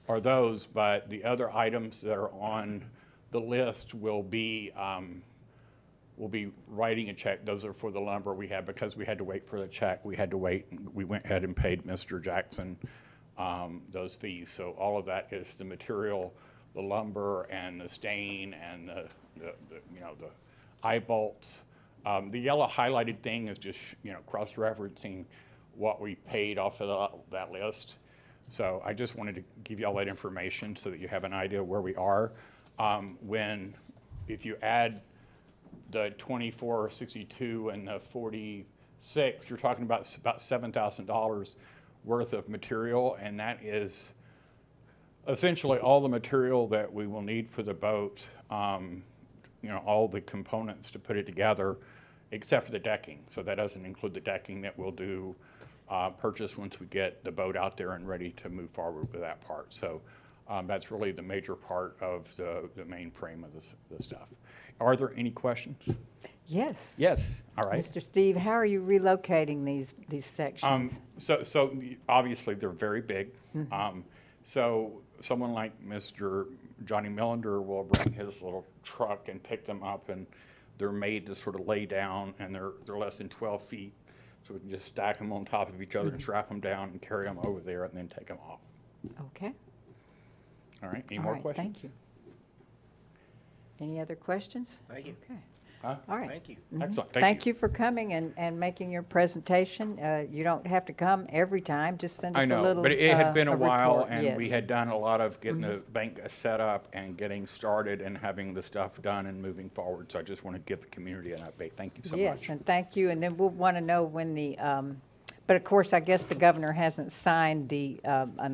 S11: are those, but the other items that are on the list will be writing a check. Those are for the lumber we had, because we had to wait for the check. We had to wait. We went ahead and paid Mr. Jackson those fees. So all of that is the material, the lumber and the stain and the eye bolts. The yellow highlighted thing is just cross-referencing what we paid off of that list. So I just wanted to give you all that information so that you have an idea where we are. If you add the 2462 and the 46, you're talking about $7,000 worth of material, and that is essentially all the material that we will need for the boat, all the components to put it together, except for the decking. So that doesn't include the decking that we'll do purchase once we get the boat out there and ready to move forward with that part. So that's really the major part of the main frame of the stuff. Are there any questions?
S1: Yes.
S11: Yes. All right.
S1: Mr. Steve, how are you relocating these sections?
S11: So obviously they're very big. So someone like Mr. Johnny Millender will bring his little truck and pick them up, and they're made to sort of lay down, and they're less than 12 feet. So we can just stack them on top of each other and strap them down and carry them over there and then take them off.
S1: Okay.
S11: All right. Any
S1: All
S11: more
S1: right,
S11: questions?
S1: Thank you. Any other questions?
S5: Thank you.
S1: Okay.
S11: Huh?
S1: All right.
S5: Thank you.
S11: Excellent.
S1: Thank you for coming and making your presentation. You don't have to come every time. Just send us
S11: I know,
S1: a little
S11: but it had been a while,
S1: report.
S11: and we
S1: Yes.
S11: had done a lot of getting the bank set up and getting started and having the stuff done and moving forward. So I just want to give the community an update. Thank you so
S1: Yes,
S11: much.
S1: and thank you. And then we'll want to know when the, but of course, I guess the governor hasn't signed the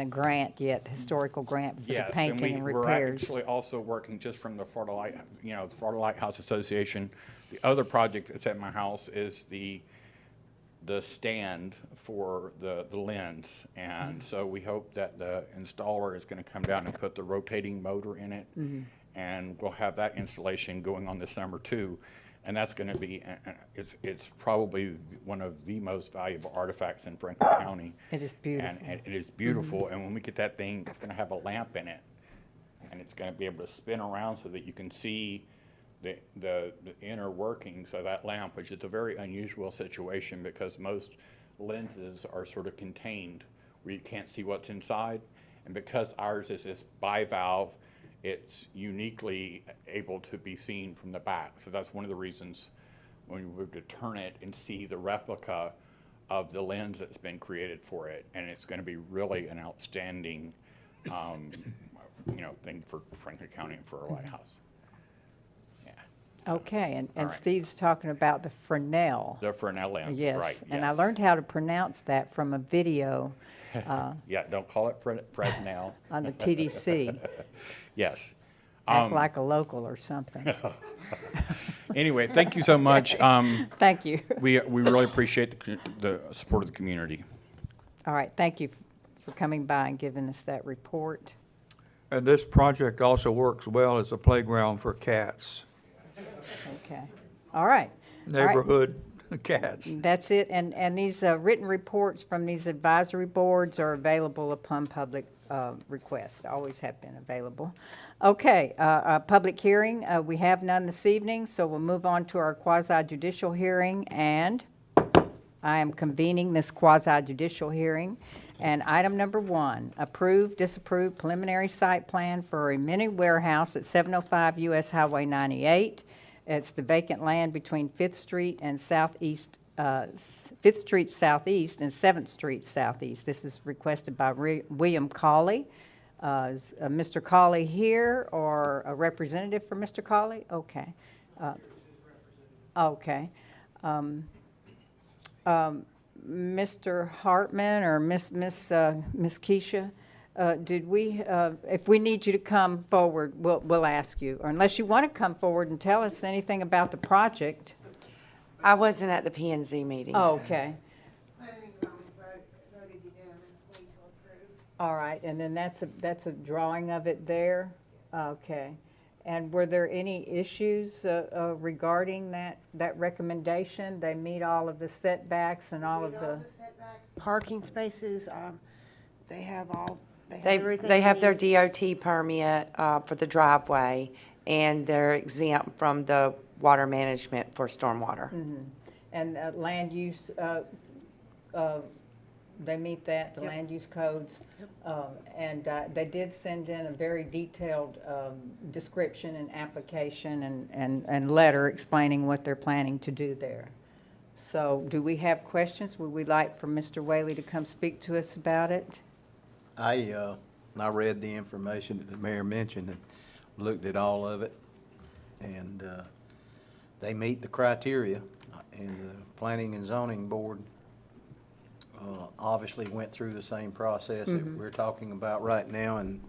S1: grant yet, historical grant for the
S11: Yes,
S1: painting and
S11: we're
S1: repairs.
S11: actually also working just from the Florida Lighthouse Association. The other project that's at my house is the stand for the lens. And so we hope that the installer is going to come down and put the rotating motor in it. And we'll have that installation going on this summer too. And that's going to be, it's probably one of the most valuable artifacts in Franklin County.
S1: It is beautiful.
S11: And it is beautiful. And when we get that thing, it's going to have a lamp in it. And it's going to be able to spin around so that you can see the inner workings of that lamp, which is a very unusual situation because most lenses are sort of contained where you can't see what's inside. And because ours is this bivalve, it's uniquely able to be seen from the back. So that's one of the reasons when we were to turn it and see the replica of the lens that's been created for it. And it's going to be really an outstanding thing for Franklin County and for our lighthouse.
S1: Okay, and
S11: right.
S1: Steve's talking about the Fresnel.
S11: The Fresnel lens,
S1: Yes,
S11: right.
S1: and I
S11: yes.
S1: learned how to pronounce that from a video
S11: Yeah, don't call it Fresnel.
S1: on the TDC.
S11: Yes.
S1: Act like a local or something.
S11: Anyway, thank you so much.
S1: Thank you.
S11: We really appreciate the support of the community.
S1: All right, thank you for coming by and giving us that report.
S2: And this project also works well as a playground for cats.
S1: Okay, all right. All right.
S2: Neighborhood cats.
S1: That's it, and these written reports from these advisory boards are available upon public request, always have been available. Okay, a public hearing, we have none this evening, so we'll move on to our quasi-judicial hearing, and I am convening this quasi-judicial hearing. And item number 1, approve, disapprove preliminary site plan for a mini warehouse at 705 US Highway 98. It's the vacant land between 5th Street and Southeast, 5th Street Southeast and 7th Street Southeast. This is requested by William Cawley. Is Mr. Cawley here, or a representative for Mr. Cawley? Okay. Okay. Mr. Hartman or Miss Keisha, did we, if we need you to come forward, we'll ask you, or unless you want to come forward and tell us anything about the project.
S8: I wasn't at the P and Z meeting.
S1: Oh,
S8: so-
S1: okay.
S6: Planning and zoning voted unanimously to approve.
S1: All right, and then that's a drawing of it there? Okay. And were there any issues regarding that recommendation? They meet all of the setbacks and all of the...
S6: Setbacks, parking spaces, they have
S8: They,
S6: everything.
S8: they have
S6: they
S8: their
S6: need.
S8: DOT permit for the driveway, and they're exempt from the water management for stormwater.
S1: And land use, they meet that, the
S6: Yep.
S1: land use codes. And they did send in a very detailed description and application and letter explaining what they're planning to do there. So do we have questions? Would we like for Mr. Whaley to come speak to us about it?
S5: I read the information that the mayor mentioned and looked at all of it, and they meet the criteria, and the Planning and Zoning Board obviously went through the same process that we're talking about right now, and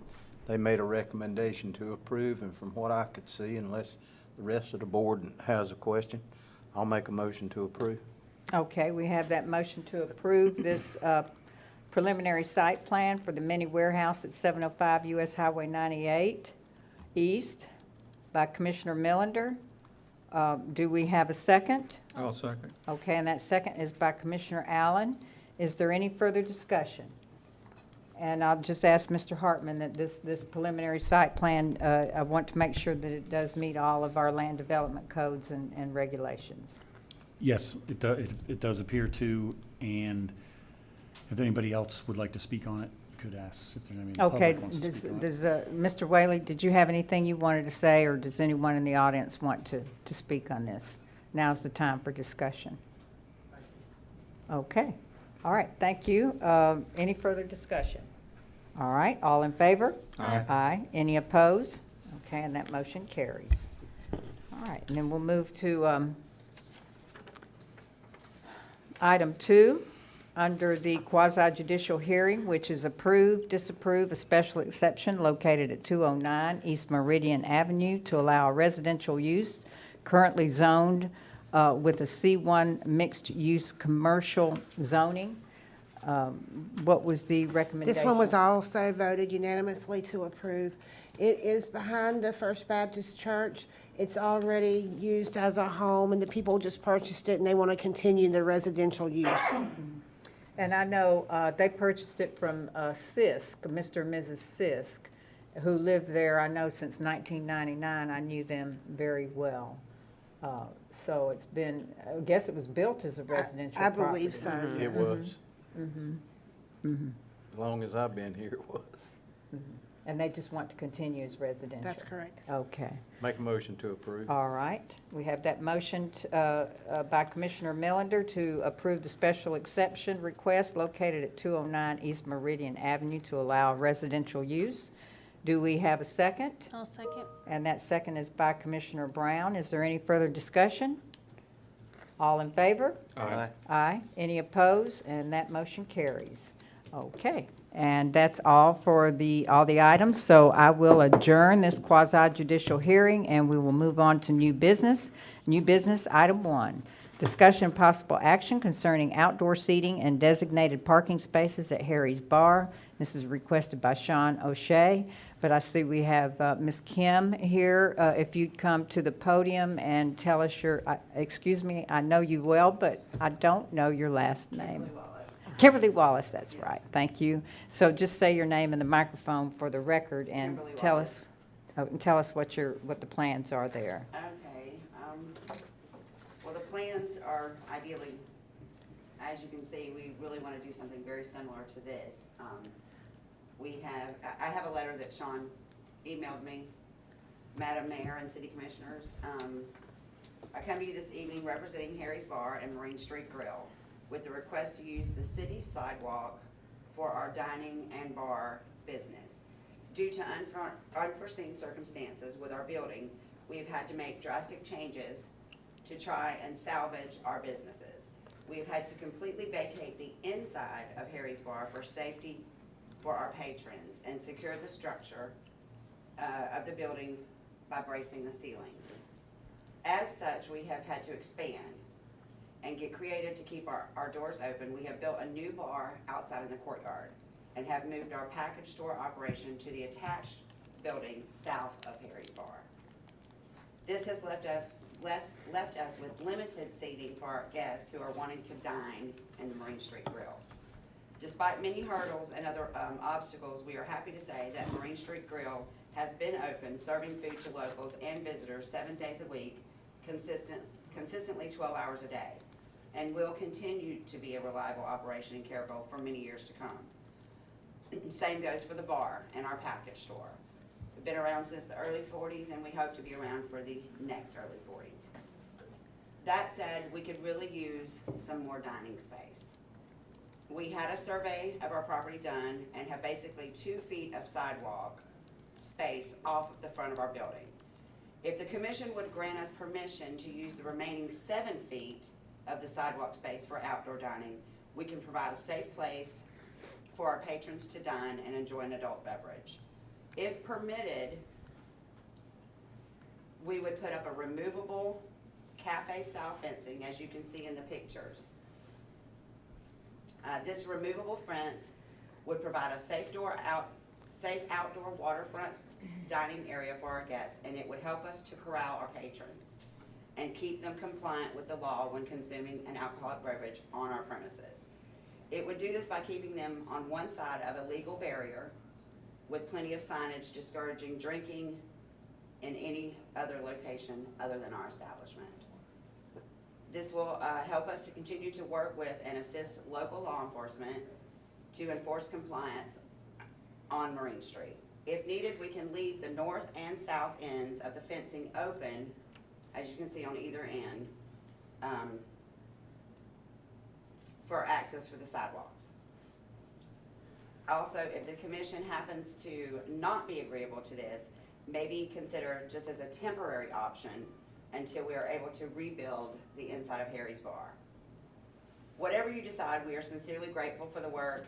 S5: they made a recommendation to approve, and from what I could see, unless the rest of the board has a question, I'll make a motion to approve.
S1: Okay, we have that motion to approve this preliminary site plan for the mini warehouse at 705 US Highway 98 East by Commissioner Millender. Do we have a second?
S2: I'll second.
S1: Okay, and that second is by Commissioner Allen. Is there any further discussion? And I'll just ask Mr. Hartman that this preliminary site plan, I want to make sure that it does meet all of our land development codes and regulations.
S3: Yes, it does appear to, and if anybody else would like to speak on it, could ask if there's anybody in the
S1: Okay,
S3: public wants to speak on it.
S1: does Mr. Whaley, did you have anything you wanted to say, or does anyone in the audience want to speak on this? Now's the time for discussion. Okay, all right, thank you. Any further discussion? All right, all in favor?
S2: Aye.
S1: Aye. Any opposed? Okay, and that motion carries. All right, and then we'll move to item 2. Under the quasi-judicial hearing, which is approve, disapprove a special exception located at 209 East Meridian Avenue to allow residential use currently zoned with a C1 mixed-use commercial zoning. What was the recommendation?
S6: This one was also voted unanimously to approve. It is behind the First Baptist Church. It's already used as a home, and the people just purchased it, and they want to continue the residential use.
S1: And I know they purchased it from Sisk, Mr. and Mrs. Sisk, who lived there, I know, since 1999. I knew them very well. So it's been, I guess it was built as a residential
S6: I
S1: property.
S6: believe so,
S5: It
S6: yes.
S5: was. As long as I've been here, it was.
S1: And they just want to continue as residential?
S6: That's correct.
S1: Okay.
S5: Make a motion to approve.
S1: All right. We have that motion by Commissioner Millender to approve the special exception request located at 209 East Meridian Avenue to allow residential use. Do we have a second?
S4: I'll second.
S1: And that second is by Commissioner Brown. Is there any further discussion? All in favor?
S5: Aye.
S1: Aye. Any opposed? And that motion carries. Okay. And that's all for all the items. So I will adjourn this quasi-judicial hearing, and we will move on to new business. New business, item 1. Discussion and possible action concerning outdoor seating and designated parking spaces at Harry's Bar. This is requested by Sean O'Shea, but I see we have Ms. Kim here. If you'd come to the podium and tell us your, excuse me, I know you well, but I don't know your last name. Kimberly Wallace, that's right. Thank you. So just say your name in the microphone for the record and tell us what the plans are there.
S10: Okay, well, the plans are ideally, as you can see, we really want to do something very similar to this. I have a letter that Sean emailed me, Madam Mayor and City Commissioners. I come to you this evening representing Harry's Bar and Marine Street Grill with the request to use the city's sidewalk for our dining and bar business. Due to unforeseen circumstances with our building, we've had to make drastic changes to try and salvage our businesses. We've had to completely vacate the inside of Harry's Bar for safety for our patrons and secure the structure of the building by bracing the ceiling. As such, we have had to expand and get creative to keep our doors open. We have built a new bar outside in the courtyard and have moved our package store operation to the attached building south of Harry's Bar. This has left us with limited seating for our guests who are wanting to dine in the Marine Street Grill. Despite many hurdles and other obstacles, we are happy to say that Marine Street Grill has been open, serving food to locals and visitors 7 days a week, consistently 12 hours a day, and will continue to be a reliable operation in Carrabelle for many years to come. Same goes for the bar and our package store. We've been around since the early 40s, and we hope to be around for the next early 40s. That said, we could really use some more dining space. We had a survey of our property done and have basically 2 feet of sidewalk space off of the front of our building. If the commission would grant us permission to use the remaining 7 feet of the sidewalk space for outdoor dining, we can provide a safe place for our patrons to dine and enjoy an adult beverage. If permitted, we would put up a removable cafe-style fencing, as you can see in the pictures. This removable fence would provide a safe outdoor waterfront dining area for our guests, and it would help us to corral our patrons and keep them compliant with the law when consuming an alcoholic beverage on our premises. It would do this by keeping them on one side of a legal barrier with plenty of signage discouraging drinking in any other location other than our establishment. This will help us to continue to work with and assist local law enforcement to enforce compliance on Marine Street. If needed, we can leave the north and south ends of the fencing open, as you can see on either end, for access for the sidewalks. Also, if the commission happens to not be agreeable to this, maybe consider just as a temporary option until we are able to rebuild the inside of Harry's Bar. Whatever you decide, we are sincerely grateful for the work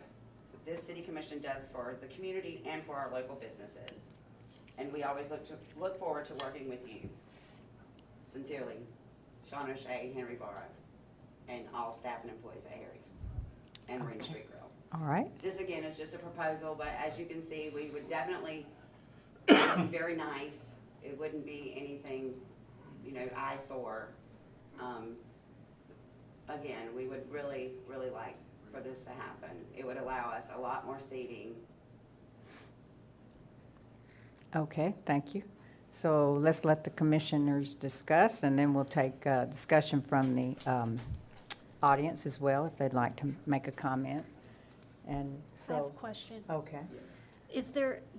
S10: this city commission does for the community and for our local businesses. And we always look forward to working with you. Sincerely, Sean O'Shea, Henry Barra, and all staff and employees at Harry's and Marine Street Grill.
S1: All right.
S10: This again is just a proposal, but as you can see, we would definitely be very nice. It wouldn't be anything, eyesore. Again, we would really, really like for this to happen. It would allow us a lot more seating.
S1: Okay, thank you. So let's let the commissioners discuss, and then we'll take discussion from the audience as well, if they'd like to make a comment. And
S4: I have a
S1: so,
S4: question.
S1: okay.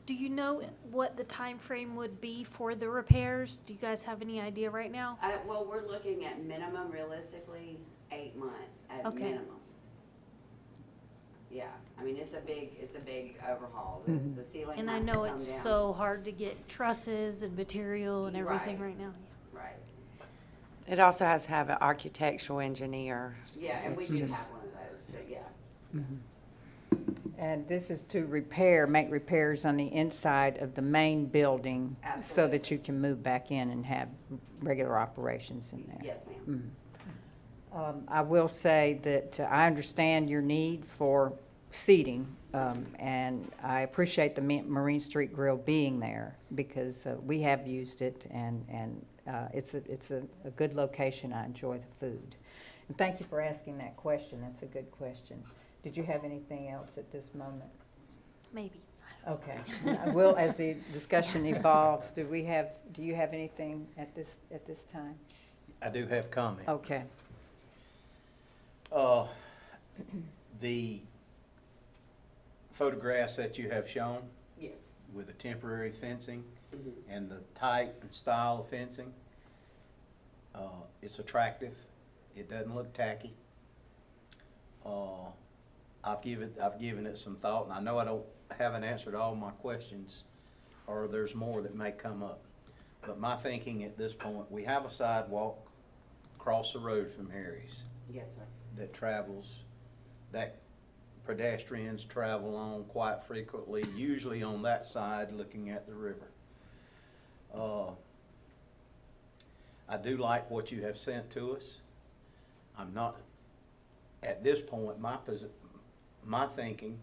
S4: Do you know what the time frame would be for the repairs? Do you guys have any idea right now?
S10: Well, we're looking at minimum, realistically, 8 months at
S4: Okay.
S10: minimum. Yeah, I mean, it's a big overhaul. The ceiling
S4: And I
S10: has to
S4: know
S10: come down.
S4: it's so hard to get trusses and material and everything
S10: Right.
S4: right now.
S10: Right,
S8: It also has to have an architectural engineer.
S10: yeah, and we
S8: It's
S10: do
S8: just-
S10: have one of those, so yeah.
S1: And this is to make repairs on the inside of the main building so
S10: Absolutely.
S1: that you can move back in and have regular operations in there.
S10: Yes, ma'am.
S1: I will say that I understand your need for seating, and I appreciate the Marine Street Grill being there because we have used it, and it's a good location. I enjoy the food. And thank you for asking that question. That's a good question. Did you have anything else at this moment?
S4: Maybe.
S1: Okay. Will, as the discussion evolves, do you have anything at this time?
S5: I do have comment.
S1: Okay.
S5: The photographs that you have shown
S10: Yes.
S5: with the temporary fencing
S10: Mhm.
S5: and the type and style of fencing, it's attractive. It doesn't look tacky. I've given it some thought, and I know haven't answered all my questions, or there's more that may come up. But my thinking at this point, we have a sidewalk across the road from Harry's
S10: Yes, sir.
S5: that pedestrians travel on quite frequently, usually on that side looking at the river. I do like what you have sent to us. I'm not, at this point, my thinking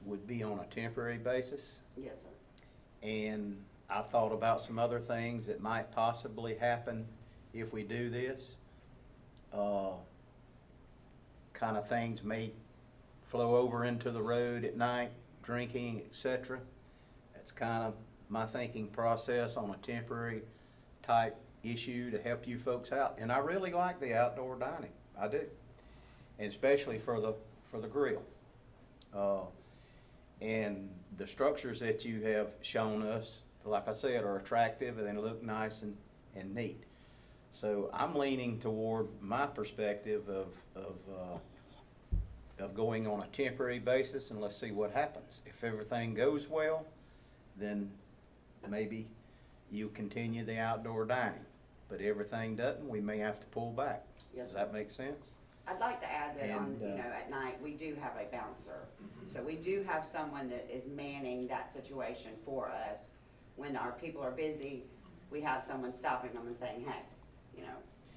S5: would be on a temporary basis.
S10: Yes, sir.
S5: And I've thought about some other things that might possibly happen if we do this. Kind of things may flow over into the road at night, drinking, etc. That's kind of my thinking process on a temporary type issue to help you folks out. And I really like the outdoor dining. I do. And especially for the grill. And the structures that you have shown us, like I said, are attractive and they look nice and neat. So I'm leaning toward my perspective of going on a temporary basis, and let's see what happens. If everything goes well, then maybe you continue the outdoor dining. But everything doesn't, we may have to pull back.
S10: Yes,
S5: Does that make sense?
S10: I'd like to add that on,
S5: And,
S10: at night, we do have a bouncer. So we do have someone that is manning that situation for us. When our people are busy, we have someone stopping them and saying, hey,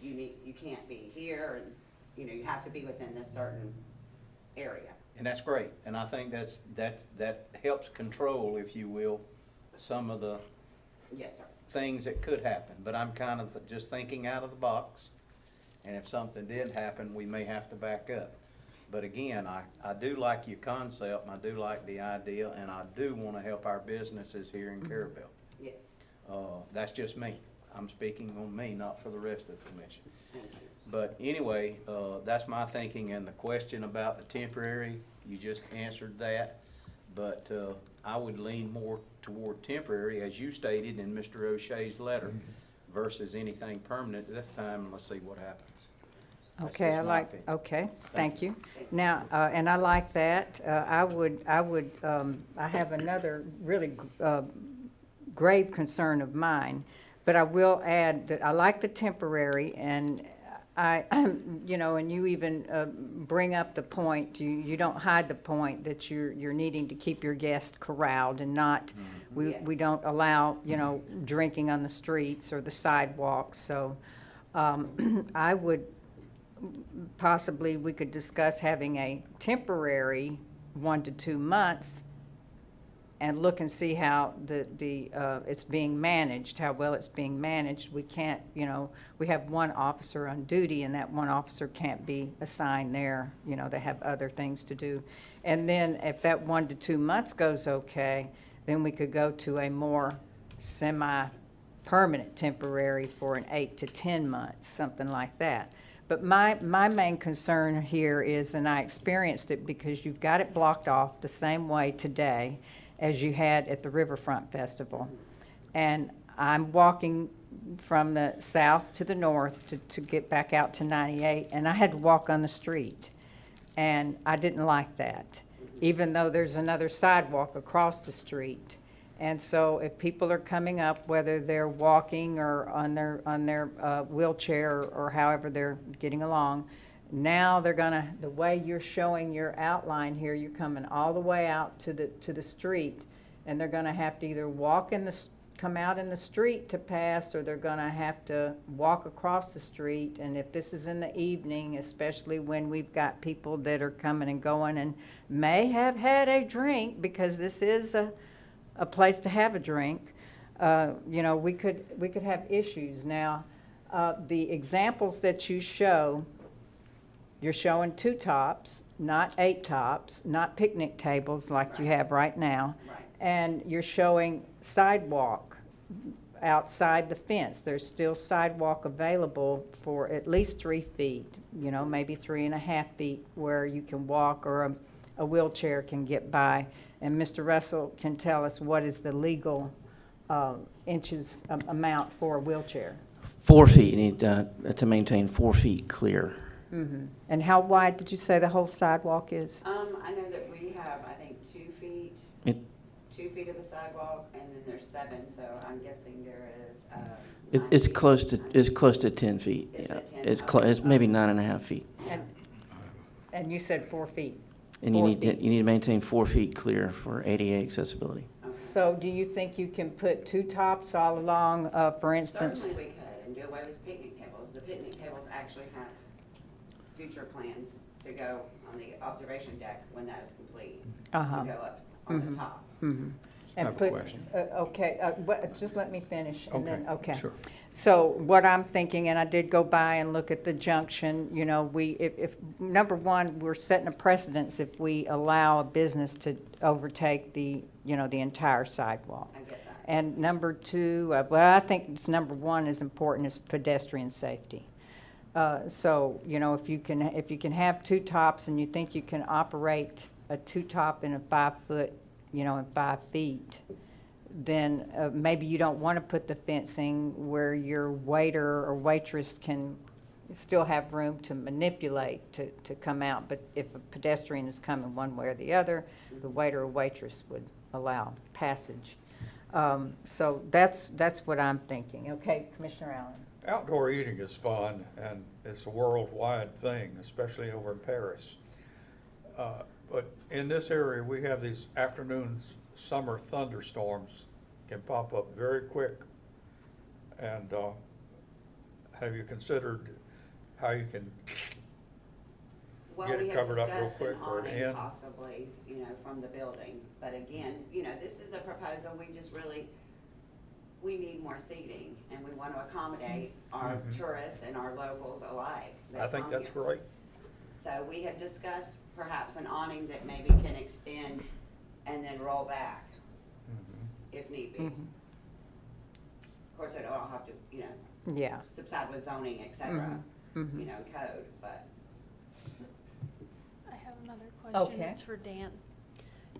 S10: you can't be here, and, you have to be within this certain area.
S5: And that's great, and I think that helps control, if you will, some of the
S10: Yes, sir.
S5: things that could happen. But I'm kind of just thinking out of the box, and if something did happen, we may have to back up. But again, I do like your concept, and I do like the idea, and I do want to help our businesses here in Carrabelle.
S10: Yes.
S5: That's just me. I'm speaking on me, not for the rest of the commission.
S10: Thank you.
S5: But anyway, that's my thinking, and the question about the temporary, you just answered that. But I would lean more toward temporary, as you stated in Mr. O'Shea's letter, versus anything permanent this time, and let's see what happens. That's
S1: Okay,
S5: just my opinion.
S1: okay, thank you. Now, and I like that. I have another really grave concern of mine, but I will add that I like the temporary, and and you even bring up the point, you don't hide the point that you're needing to keep your guests corralled and not, we
S10: Yes.
S1: don't allow, drinking on the streets or the sidewalks. So I would, possibly we could discuss having a temporary 1 to 2 months and look and see how it's being managed, how well it's being managed. We can't, we have one officer on duty, and that one officer can't be assigned there. They have other things to do. And then if that 1 to 2 months goes okay, then we could go to a more semi-permanent temporary for an 8 to 10 months, something like that. But my main concern here is, and I experienced it because you've got it blocked off the same way today as you had at the Riverfront Festival. And I'm walking from the south to the north to get back out to 98, and I had to walk on the street. And I didn't like that, even though there's another sidewalk across the street. And so if people are coming up, whether they're walking or on their wheelchair or however they're getting along, now they're gonna, the way you're showing your outline here, you're coming all the way out to the street, and they're gonna have to either walk in the come out in the street to pass, or they're gonna have to walk across the street. And if this is in the evening, especially when we've got people that are coming and going and may have had a drink, because this is a place to have a drink, you know, we could have issues. Now, the examples that you show, you're showing 2 tops, not 8 tops, not picnic tables like you have right now.
S10: Right.
S1: And you're showing sidewalk outside the fence. There's still sidewalk available for at least 3 feet, you know, maybe 3.5 feet, where you can walk or a wheelchair can get by. And Mr. Russell can tell us what is the legal inches amount for a wheelchair.
S9: 4 feet, you need to maintain 4 feet clear.
S1: Mm-hmm. And how wide did you say the whole sidewalk is?
S10: I know that we have, I think, 2 feet,
S9: It,
S10: 2 feet of the sidewalk, and then there's 7, so I'm guessing there is,
S9: it's
S10: 9
S9: close
S10: feet.
S9: to, it's close to 10 feet.
S10: Is
S9: Yeah,
S10: it 10?
S9: it's
S10: Okay.
S9: it's maybe 9.5 feet.
S1: And you said 4 feet.
S9: And you
S1: 4
S9: need to,
S1: feet.
S9: you need to maintain 4 feet clear for ADA accessibility.
S10: Okay.
S1: So do you think you can put 2 tops all along, for instance?
S10: Certainly we could, and do away with picnic tables. The picnic tables actually have future plans to go on the observation deck when that is complete,
S1: Uh-huh.
S10: to go up on the top.
S1: Mhm.
S2: I have
S1: And
S2: a
S1: put,
S2: question.
S1: okay, just let me finish, and then, okay.
S2: Sure.
S1: So what I'm thinking, and I did go by and look at the junction, you know, if number one, we're setting a precedence if we allow a business to overtake the, you know, the entire sidewalk.
S10: I get that.
S1: And number two, well, I think it's number one is important, is pedestrian safety. So, you know, if you can have 2 tops and you think you can operate a 2-top in a 5-foot, you know, in 5 feet, then maybe you don't want to put the fencing where your waiter or waitress can still have room to manipulate to come out. But if a pedestrian is coming one way or the other, the waiter or waitress would allow passage. So that's what I'm thinking. Okay, Commissioner Allen.
S2: Outdoor eating is fun, and it's a worldwide thing, especially over in Paris. But in this area, we have these afternoon summer thunderstorms can pop up very quick. And have you considered how you can
S10: Well,
S2: get
S10: we
S2: it
S10: have
S2: covered up real
S10: discussed an
S2: quick or an
S10: awning
S2: end?
S10: possibly, you know, from the building. But again, you know, this is a proposal, we need more seating, and we want to accommodate our tourists and our locals alike. that
S2: I think
S10: come
S2: that's
S10: here.
S2: great.
S10: So we have discussed perhaps an awning that maybe can extend and then roll back if need be. Of course, it'll all have to, you know,
S1: Yeah.
S10: subside with zoning, et cetera, you know, code, but.
S4: I have another question.
S1: Okay.
S4: It's for Dan.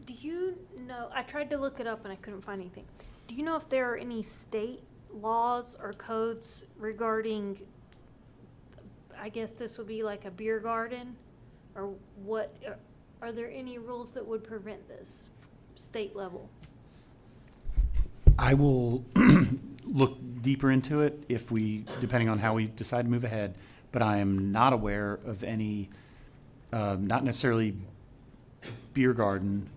S4: Do you know, I tried to look it up and I couldn't find anything. Do you know if there are any state laws or codes regarding, I guess this would be like a beer garden? Or what, are there any rules that would prevent this, state level?
S3: I will look deeper into it if we, depending on how we decide to move ahead, but I am not aware of any, not necessarily beer garden.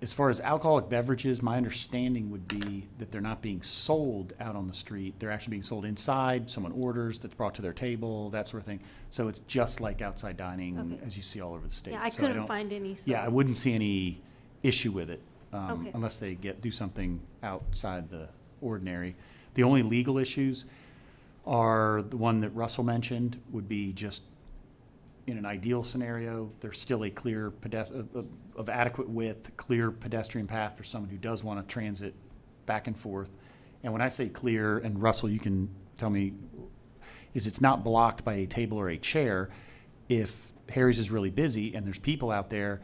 S3: As far as alcoholic beverages, my understanding would be that they're not being sold out on the street. They're actually being sold inside. Someone orders, that's brought to their table, that sort of thing. So it's just like outside dining,
S4: Okay.
S3: as you see all over the state.
S4: Yeah, I
S3: So
S4: couldn't
S3: don't-
S4: find any. So.
S3: Yeah, I wouldn't see any issue with it,
S4: Okay.
S3: unless they do something outside the ordinary. The only legal issues are the one that Russell mentioned, would be just in an ideal scenario, there's still a clear of adequate width, clear pedestrian path for someone who does want to transit back and forth. And when I say clear, and Russell, you can tell me, is it's not blocked by a table or a chair. If Harry's is really busy and there's people out there,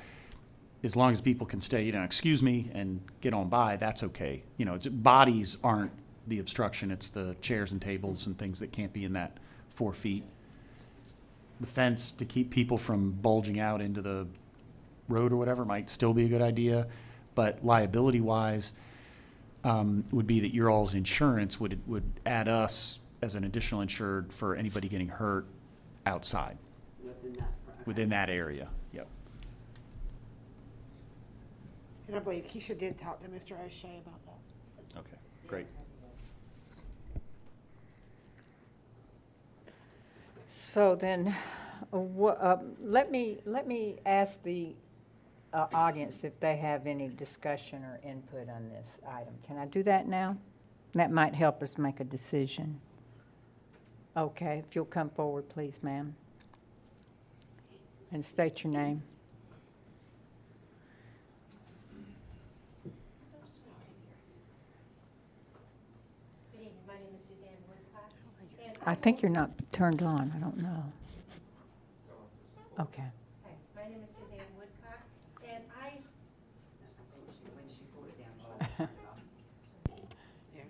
S3: as long as people can stay, you know, excuse me, and get on by, that's okay. You know, bodies aren't the obstruction, it's the chairs and tables and things that can't be in that 4 feet. The fence to keep people from bulging out into the road or whatever might still be a good idea, but liability-wise, would be that your all's insurance would add us as an additional insured for anybody getting hurt outside,
S10: Within that.
S3: within that area. Yep.
S6: And I believe Keisha did talk to Mr. O'Shea about that.
S3: Okay, great.
S1: So then, let me ask the audience if they have any discussion or input on this item. Can I do that now? That might help us make a decision. Okay, if you'll come forward, please, ma'am. And state your name.
S12: Good evening, my name is Suzanne Woodcock.
S1: I think you're not turned on, I don't know. Okay.
S12: Hi, my name is Suzanne Woodcock, and
S10: When she pulled it down, she was-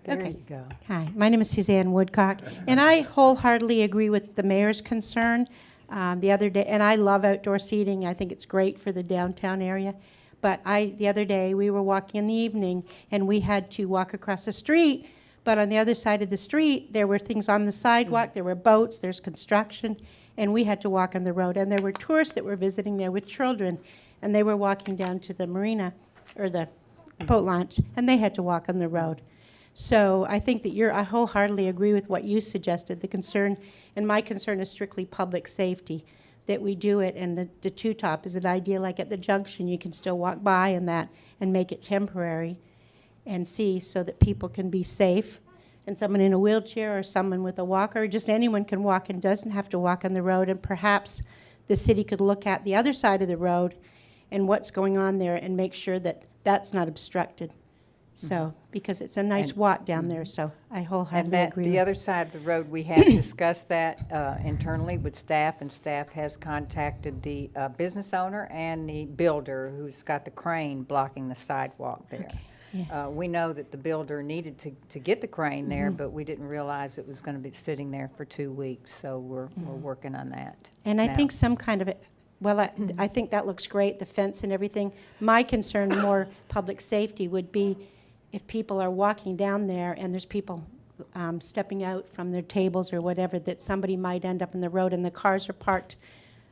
S1: There
S12: Okay.
S1: you go.
S12: Hi, my name is Suzanne Woodcock, and I wholeheartedly agree with the mayor's concern the other day, and I love outdoor seating. I think it's great for the downtown area. But the other day, we were walking in the evening, and we had to walk across the street, but on the other side of the street, there were things on the sidewalk, there were boats, there's construction, and we had to walk on the road. And there were tourists that were visiting there with children, and they were walking down to the marina, or the boat launch, and they had to walk on the road. So I think that I wholeheartedly agree with what you suggested. The concern, and my concern is strictly public safety, that we do it. And the two-top, is an idea like at the junction, you can still walk by and that and make it temporary and see so that people can be safe. And someone in a wheelchair or someone with a walker, or just anyone can walk and doesn't have to walk on the road. And perhaps the city could look at the other side of the road and what's going on there and make sure that that's not obstructed. So, because it's a nice
S1: And-
S12: walk down there, so I
S1: And
S12: wholeheartedly
S1: that,
S12: agree.
S1: the
S12: with-
S1: other side of the road, we have discussed that internally with staff, and staff has contacted the business owner and the builder who's got the crane blocking the sidewalk there.
S12: Okay, yeah.
S1: We know that the builder needed to get the crane there, but we didn't realize it was going to be sitting there for 2 weeks, so we're working on that.
S12: And I
S1: now.
S12: think some kind of, I think that looks great, the fence and everything. My concern, more public safety, would be if people are walking down there and there's people stepping out from their tables or whatever, that somebody might end up in the road and the cars are parked,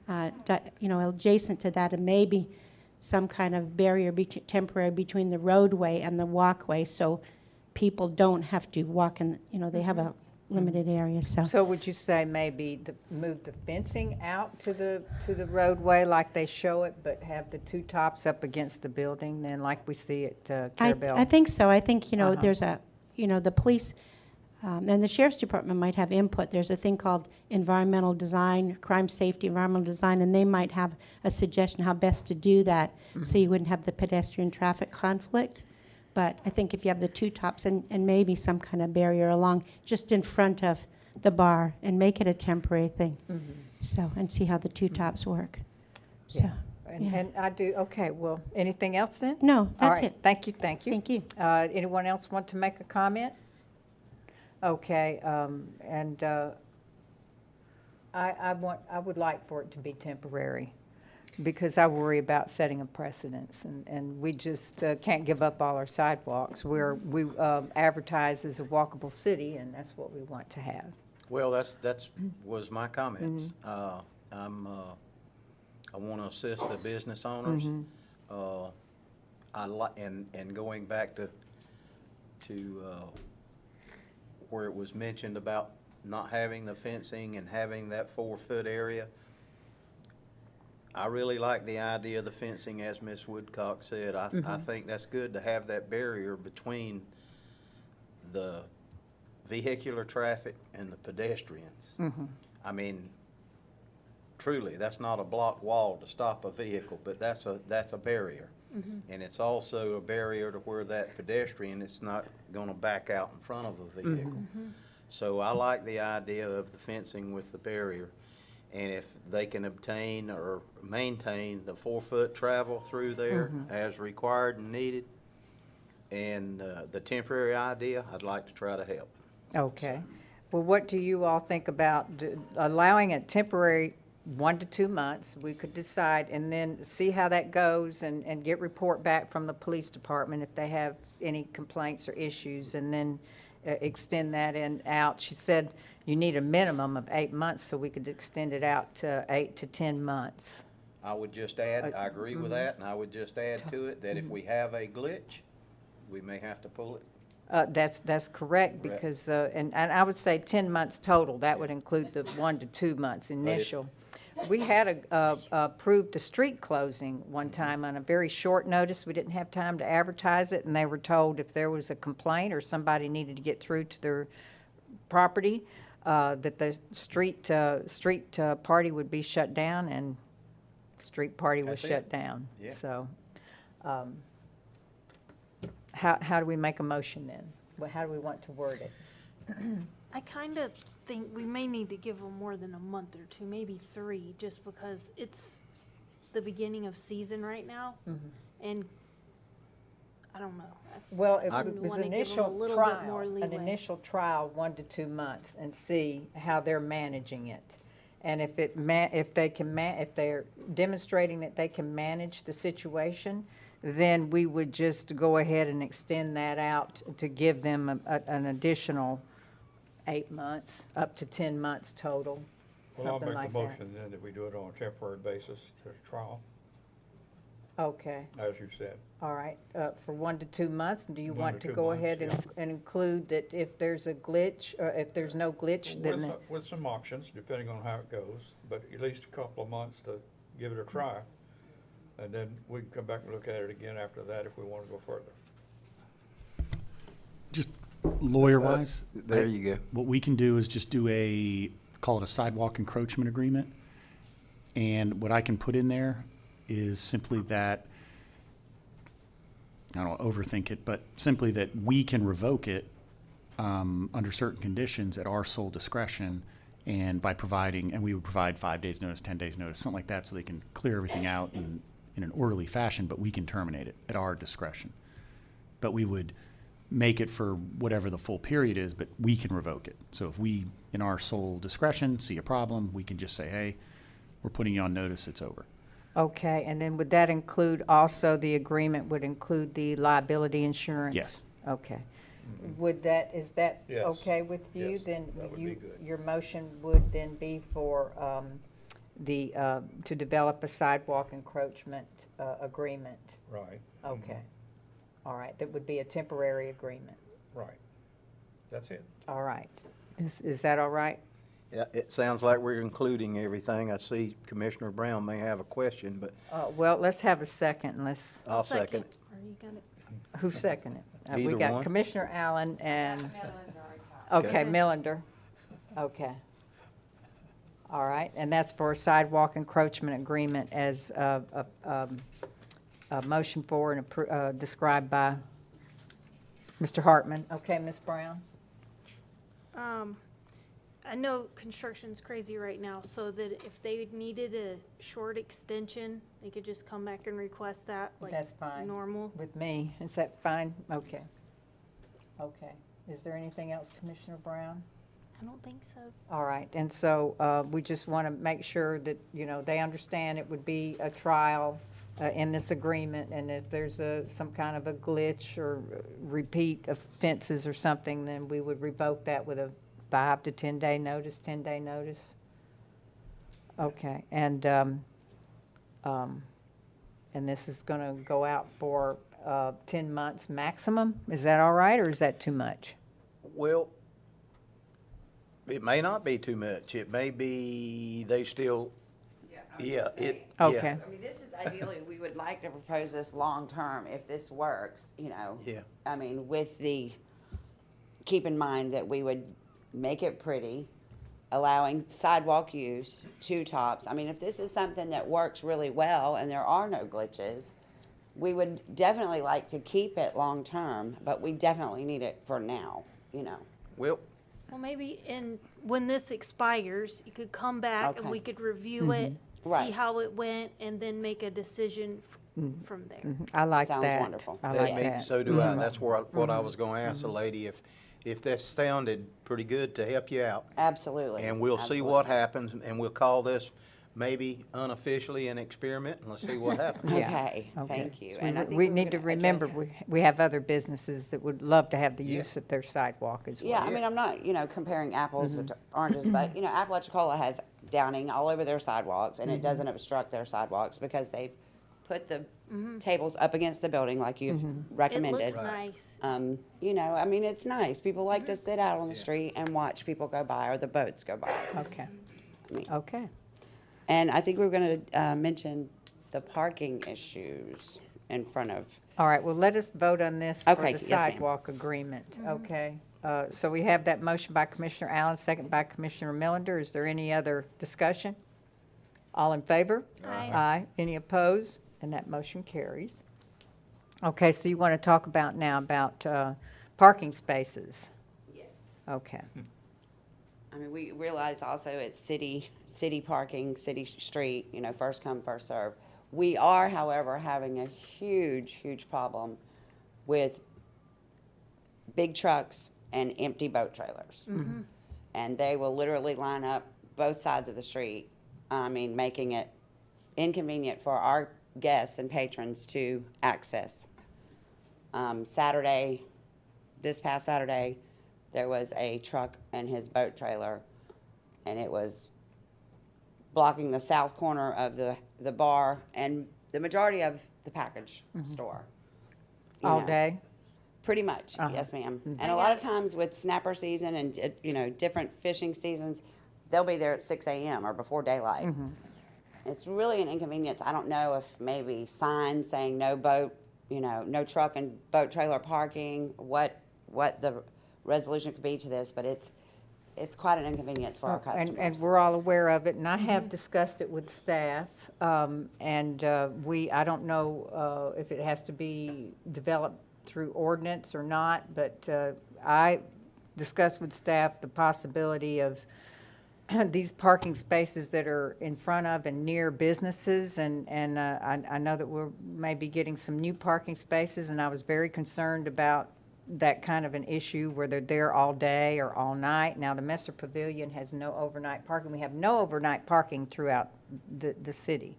S12: adjacent to that, and maybe some kind of barrier temporary between the roadway and the walkway, so people don't have to walk in, they have a limited area, so.
S1: So would you say maybe move the fencing out to the roadway like they show it, but have the two tops up against the building, then like we see at Carrabelle?
S12: I think so. I think,
S1: Uh-huh.
S12: there's the police and the sheriff's department might have input. There's a thing called environmental design, crime safety, environmental design, and they might have a suggestion how best to do that so you wouldn't have the pedestrian traffic conflict. But I think if you have the two tops and maybe some kind of barrier along just in front of the bar and make it a temporary thing. So, and see how the two tops work. So,
S1: Yeah. And I do, okay, well, anything else then?
S12: no,
S1: All
S12: that's
S1: right,
S12: it.
S1: thank you, thank you.
S12: Thank you.
S1: Anyone else want to make a comment? Okay, I would like for it to be temporary, because I worry about setting a precedence, and we just can't give up all our sidewalks. We advertise as a walkable city, and that's what we want to have.
S5: Well, that's was my comments. I want to assist the business owners. And going back to where it was mentioned about not having the fencing and having that 4-foot area. I really like the idea of the fencing, as Ms. Woodcock said. I think that's good to have that barrier between the vehicular traffic and the pedestrians. I mean, truly, that's not a block wall to stop a vehicle, but that's a barrier. And it's also a barrier to where that pedestrian is not going to back out in front of a vehicle. So I like the idea of the fencing with the barrier. And if they can obtain or maintain the 4-foot travel through there as required and needed, and the temporary idea, I'd like to try to help.
S1: Okay. Well, what do you all think about allowing a temporary 1 to 2 months? We could decide and then see how that goes and get report back from the police department if they have any complaints or issues, and then extend that out. She said you need a minimum of 8 months, so we could extend it out to 8 to 10 months.
S5: I would just add, I agree with that, and I would just add to it that if we have a glitch, we may have to pull it.
S1: That's correct, because, and I would say 10 months total. That would include the 1 to 2 months initial. We had approved a street closing one time on a very short notice. We didn't have time to advertise it, and they were told if there was a complaint or somebody needed to get through to their property, that the street party would be shut down, and street party was
S5: That's it.
S1: shut down.
S5: Yeah.
S1: So, how do we make a motion then? Well, how do we want to word it?
S4: I kind of think we may need to give them more than a month or two, maybe 3, just because it's the beginning of season right now. And I don't know.
S1: Well, it
S5: I
S1: was
S4: wanna give 'em a
S1: initial
S4: little bit
S1: trial,
S4: more
S1: an
S4: leeway.
S1: initial trial, 1 to 2 months, and see how they're managing it. And if if they're demonstrating that they can manage the situation, then we would just go ahead and extend that out to give them an additional 8 months, up to 10 months total,
S2: Well, I'll
S1: something
S2: make
S1: like
S2: the
S1: that.
S2: motion then that we do it on a temporary basis to trial,
S1: Okay,
S2: as you said.
S1: all right, for 1 to 2 months, do you
S2: 1
S1: want
S2: to
S1: to
S2: 2
S1: go
S2: months,
S1: ahead
S2: yeah.
S1: and include that if there's a glitch, or if there's no glitch, then?
S2: With some options, depending on how it goes, but at least a couple of months to give it a try. And then we can come back and look at it again after that if we want to go further.
S3: Just lawyer-wise.
S5: There you go.
S3: What we can do is just do call it a sidewalk encroachment agreement. And what I can put in there is simply that, I don't overthink it, but simply that we can revoke it under certain conditions at our sole discretion, and by providing, and we would provide 5 days notice, 10 days notice, something like that, so they can clear everything out in an orderly fashion, but we can terminate it at our discretion. But we would make it for whatever the full period is, but we can revoke it. So if we, in our sole discretion, see a problem, we can just say, hey, we're putting you on notice, it's over.
S1: Okay, and then would that include also, the agreement would include the liability insurance?
S3: Yes.
S1: Okay. Is that
S2: Yes.
S1: okay with you?
S2: Yes,
S1: Then
S2: that would be good.
S1: your motion would then be for to develop a sidewalk encroachment agreement?
S2: Right.
S1: Okay. All right, that would be a temporary agreement.
S2: Right. That's it.
S1: All right. Is that all right?
S5: Yeah, it sounds like we're including everything. I see Commissioner Brown may have a question, but
S1: Well, let's have a second, and let's,
S5: I'll second it.
S4: Are you gonna?
S1: who seconded it? We
S5: Either
S1: got
S5: one.
S1: Commissioner Allen and,
S5: Okay.
S1: okay, Millender. Okay. All right, and that's for a sidewalk encroachment agreement as a motion for and described by Mr. Hartman. Okay, Ms. Brown?
S4: I know construction's crazy right now, so that if they needed a short extension, they could just come back and request that, like
S1: That's fine.
S4: normal.
S1: With me, is that fine? Okay. Okay. Is there anything else, Commissioner Brown?
S4: I don't think so.
S1: All right, and so we just want to make sure that, they understand it would be a trial in this agreement, and if there's some kind of a glitch or repeat offenses or something, then we would revoke that with a 5 to 10 day notice, 10-day notice. Okay, and this is going to go out for 10 months maximum? Is that all right, or is that too much?
S5: Well, it may not be too much. It may be they still, yeah, it, yeah.
S1: Okay.
S10: I mean, this is ideally, we would like to propose this long-term if this works,
S5: Yeah.
S10: I mean, keep in mind that we would make it pretty, allowing sidewalk use, 2 tops. I mean, if this is something that works really well and there are no glitches, we would definitely like to keep it long-term, but we definitely need it for now,
S5: Well,
S4: Well, maybe when this expires, you could come back and
S10: Okay.
S4: we could review it, see
S10: Right.
S4: how it went, and then make a decision from there.
S1: I like that.
S10: Sounds wonderful.
S1: I
S5: that
S1: like
S5: may,
S1: that.
S5: so do I. That's what I was gonna ask the lady, if this sounded pretty good to help you out.
S10: Absolutely.
S5: And we'll see what happens, and we'll call this maybe unofficially an experiment, and let's see what happens.
S1: Yeah.
S10: Okay,
S1: Okay.
S10: thank you.
S1: So
S10: And I think
S1: we
S10: we're
S1: need to
S10: gonna address
S1: remember,
S10: that.
S1: we have other businesses that would love to have the
S5: Yeah.
S1: use of their sidewalk as well.
S10: Yeah, I mean, I'm not, comparing apples to oranges, but, Apalachicola has downing all over their sidewalks, and it doesn't obstruct their sidewalks because they've put the tables up against the building like you've
S4: It
S10: recommended.
S4: looks nice.
S10: You know, I mean, it's nice. People like to sit out on the street and watch people go by or the boats go by.
S1: Okay,
S10: I mean,
S1: okay.
S10: and I think we were going to mention the parking issues in front of.
S1: All right, well, let us vote on this for
S10: Okay,
S1: the
S10: yes, ma'am.
S1: sidewalk agreement, okay? So we have that motion by Commissioner Allen, second by Commissioner Millender. Is there any other discussion? All in favor?
S4: Aye.
S1: Aye. Any opposed? And that motion carries. Okay, so you want to talk about now about parking spaces?
S10: Yes.
S1: Okay.
S10: I mean, we realize also it's city parking, city street, you know, first come, first serve. We are, however, having a huge problem with big trucks and empty boat trailers. And they will literally line up both sides of the street, I mean, making it inconvenient for our guests and patrons to access. This past Saturday, there was a truck and his boat trailer, and it was blocking the south corner of the bar and the majority of the package store. you
S1: All
S10: know.
S1: day?
S10: Pretty much, yes, ma'am. And a lot of times with snapper season and, you know, different fishing seasons, they'll be there at 6 a.m. or before daylight. It's really an inconvenience. I don't know if maybe signs saying no boat, you know, no truck and boat trailer parking, what the resolution could be to this, but it's quite an inconvenience for our customers.
S1: And we're all aware of it, and I have discussed it with staff, and I don't know if it has to be developed through ordinance or not, but I discussed with staff the possibility of these parking spaces that are in front of and near businesses, and I know that we're maybe getting some new parking spaces, and I was very concerned about that kind of an issue where they're there all day or all night. Now, the Messer Pavilion has no overnight parking. We have no overnight parking throughout the city.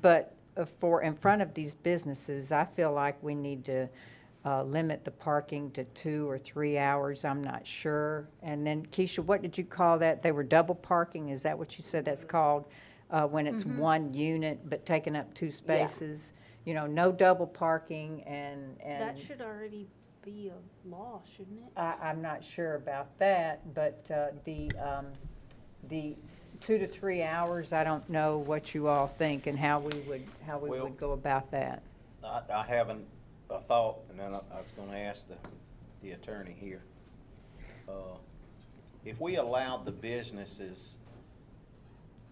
S1: But for in front of these businesses, I feel like we need to limit the parking to 2 or 3 hours. I'm not sure. And then, Keisha, what did you call that? They were double parking? Is that what you said that's called? When it's one unit but taking up 2 spaces? You know, no double parking and
S4: That should already be a law, shouldn't it?
S1: I'm not sure about that, but the 2 to 3 hours, I don't know what you all think and how we would go about that.
S5: I haven't a thought, and then I was gonna ask the attorney here. If we allowed the businesses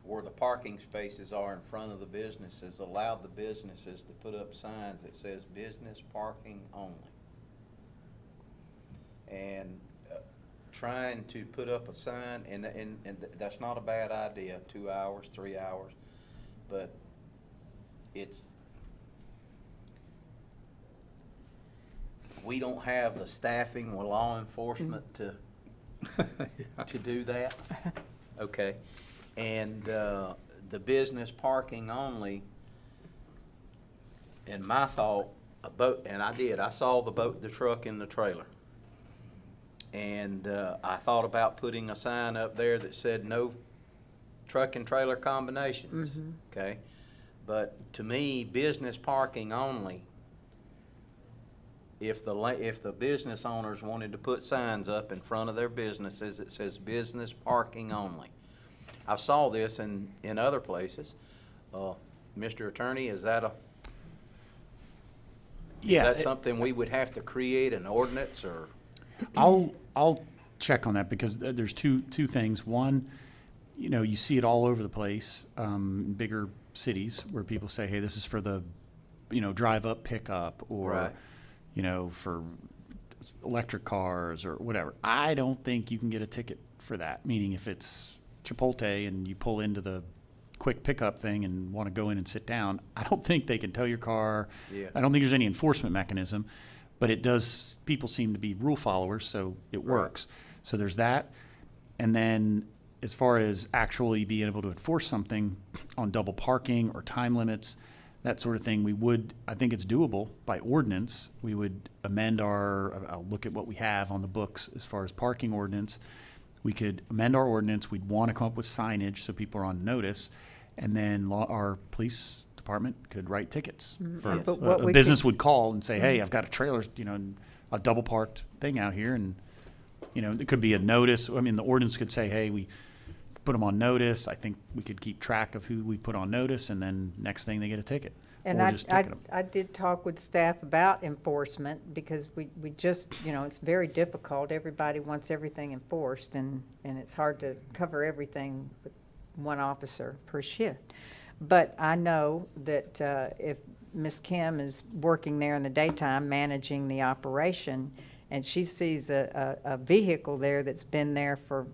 S5: where the parking spaces are in front of the businesses, allowed the businesses to put up signs that says business parking only. And trying to put up a sign, and that's not a bad idea, 2 hours, 3 hours, but we don't have the staffing with law enforcement to do that. Okay. And the business parking only, in my thought, a boat, and I saw the boat, the truck and the trailer. And I thought about putting a sign up there that said no truck and trailer combinations, okay? But to me, business parking only, if the business owners wanted to put signs up in front of their businesses that says business parking only. I saw this in other places. Mr. Attorney, is that something we would have to create an ordinance or?
S3: I'll check on that because there's two things. One, you know, you see it all over the place, in bigger cities where people say, hey, this is for the, you know, drive up pickup or,
S5: Right.
S3: you know, for electric cars or whatever. I don't think you can get a ticket for that. Meaning if it's Chipotle and you pull into the quick pickup thing and want to go in and sit down, I don't think they can tow your car.
S5: Yeah.
S3: I don't think there's any enforcement mechanism. But it does, people seem to be rule followers, so it works. So there's that. And then as far as actually being able to enforce something on double parking or time limits, that sort of thing, I think it's doable by ordinance. We would amend I'll look at what we have on the books as far as parking ordinance we could amend our ordinance. We'd want to come up with signage so people are on notice, and then our police department could write tickets. For
S1: But what
S3: a
S1: we
S3: business
S1: could-
S3: would call and say, "Hey, I've got a trailer, a double parked thing out here," and it could be a notice. I mean, the ordinance could say, "Hey, we put them on notice." I think we could keep track of who we put on notice, and then next thing they get a ticket.
S1: And
S3: Or just ticket them.
S1: I did talk with staff about enforcement, because we just, it's very difficult. Everybody wants everything enforced, and it's hard to cover everything with one officer per shift. But I know that if Ms. Kim is working there in the daytime, managing the operation, and she sees a vehicle there that's been there for,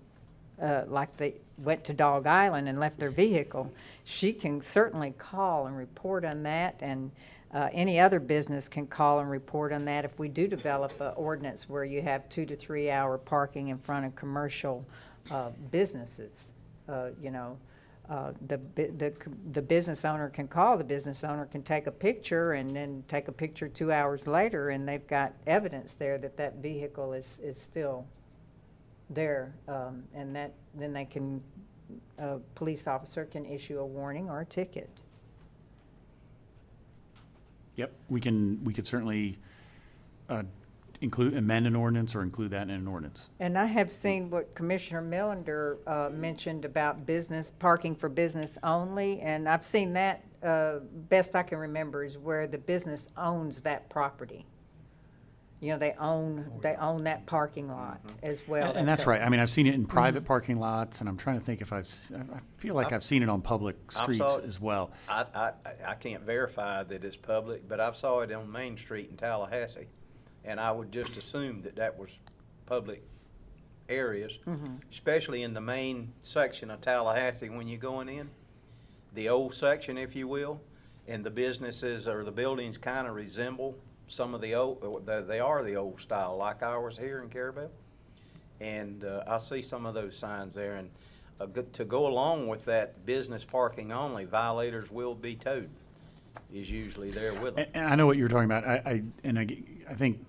S1: like they went to Dog Island and left their vehicle, she can certainly call and report on that, and any other business can call and report on that if we do develop an ordinance where you have 2 to 3 hour parking in front of commercial businesses. The business owner can call, the business owner can take a picture, and then take a picture 2 hours later, and they've got evidence there that that vehicle is still there, and then they can, a police officer can issue a warning or a ticket.
S3: Yep, we could certainly amend an ordinance or include that in an ordinance.
S1: And I have seen what Commissioner Millender mentioned about parking for business only, and I've seen that, best I can remember, is where the business owns that property. They own that parking lot as well.
S3: And that's right. I mean, I've seen it in private parking lots, and I'm trying to think if I feel like I've seen it on public streets as well.
S5: I can't verify that it's public, but I've saw it on Main Street in Tallahassee, and I would just assume that was public areas, especially in the main section of Tallahassee when you're going in, the old section, if you will, and the businesses or the buildings kind of resemble some of the old, they are the old style, like ours here in Carrabelle. And I see some of those signs there, and to go along with that business parking only, violators will be towed, is usually there with them.
S3: And I know what you're talking about. I think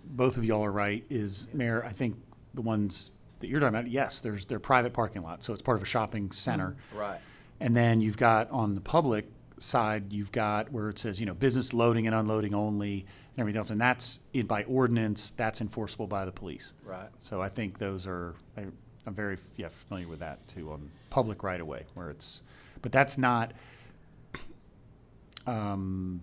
S3: both of y'all are right. Mayor, I think the ones that you're talking about, yes, they're private parking lots, so it's part of a shopping center.
S5: Right.
S3: And then you've got on the public side, you've got where it says, business loading and unloading only and everything else. And that's by ordinance, that's enforceable by the police.
S5: Right.
S3: So I think those are, I'm very familiar with that too, on public right of way where but that's not, the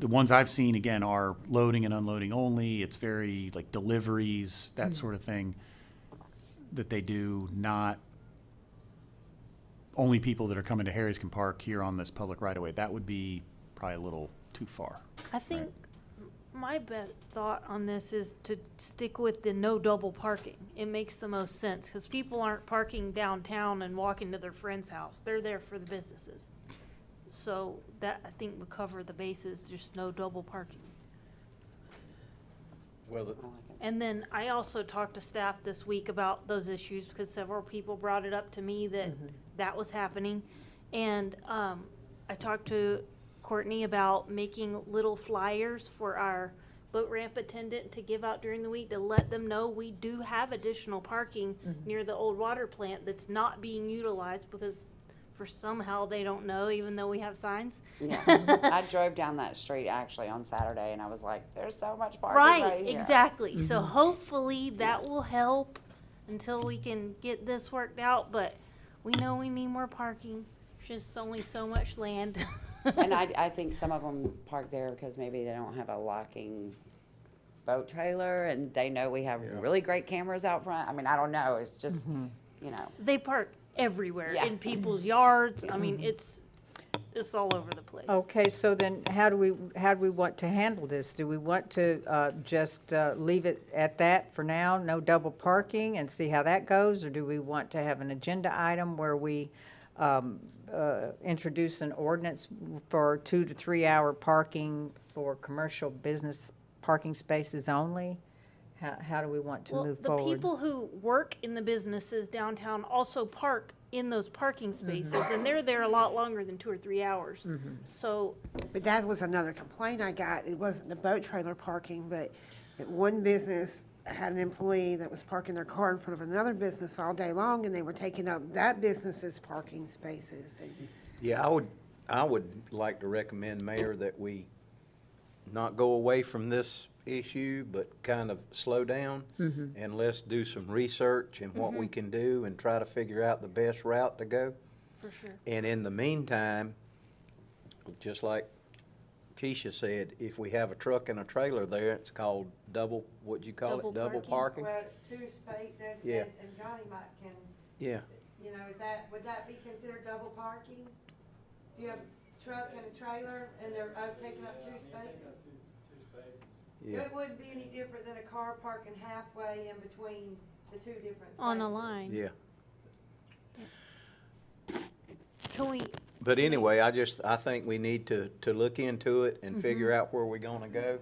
S3: ones I've seen again are loading and unloading only. It's very like deliveries, that sort of thing that they do, not only people that are coming to Harry's can park here on this public right-of-way. That would be probably a little too far.
S4: I think my thought on this is to stick with the no double parking. It makes the most sense, because people aren't parking downtown and walking to their friend's house. They're there for the businesses. So that, I think, would cover the bases, just no double parking.
S5: Well,
S4: And then I also talked to staff this week about those issues, because several people brought it up to me that that was happening. And I talked to Courtney about making little flyers for our boat ramp attendant to give out during the week to let them know we do have additional parking near the old water plant that's not being utilized, because for somehow they don't know, even though we have signs.
S10: Yeah, I drove down that street actually on Saturday, and I was like, "There's so much parking right here."
S4: Exactly. So hopefully that will help until we can get this worked out. But we know we need more parking. There's just only so much land.
S10: And I think some of them park there because maybe they don't have a locking boat trailer, and they know we have really great cameras out front. I mean, I don't know. It's just,
S4: They park everywhere
S10: Yeah.
S4: in people's yards. I mean, it's all over the place.
S1: Okay, so then how do we want to handle this? Do we want to just leave it at that for now, no double parking, and see how that goes? Or do we want to have an agenda item where we introduce an ordinance for 2 to 3 hour parking for commercial business parking spaces only? How do we want to move forward?
S4: The people who work in the businesses downtown also park in those parking spaces, and they're there a lot longer than 2 or 3 hours. So,
S6: But that was another complaint I got. It wasn't the boat trailer parking, but at one business had an employee that was parking their car in front of another business all day long, and they were taking up that business's parking spaces. And
S5: Yeah, I would like to recommend, Mayor, that we not go away from this issue, but kind of slow down. And let's do some research and what we can do and try to figure out the best route to go.
S6: for sure.
S5: And in the meantime, just like Keisha said, if we have a truck and a trailer there, it's called what'd you call it?
S4: Double
S5: Double
S4: parking.
S5: parking?
S8: Well, it's two space
S5: Yeah.
S8: designated, and Johnny might can,
S5: Yeah,
S8: you know, would that be considered double parking? If you have a truck and a trailer and they're taking up two spaces?
S5: yeah.
S8: It wouldn't be any different than a car parking halfway in between the two different spaces.
S4: On a line.
S5: Yeah.
S4: Can we,
S5: But anyway, I think we need to look into it and figure out where we're gonna go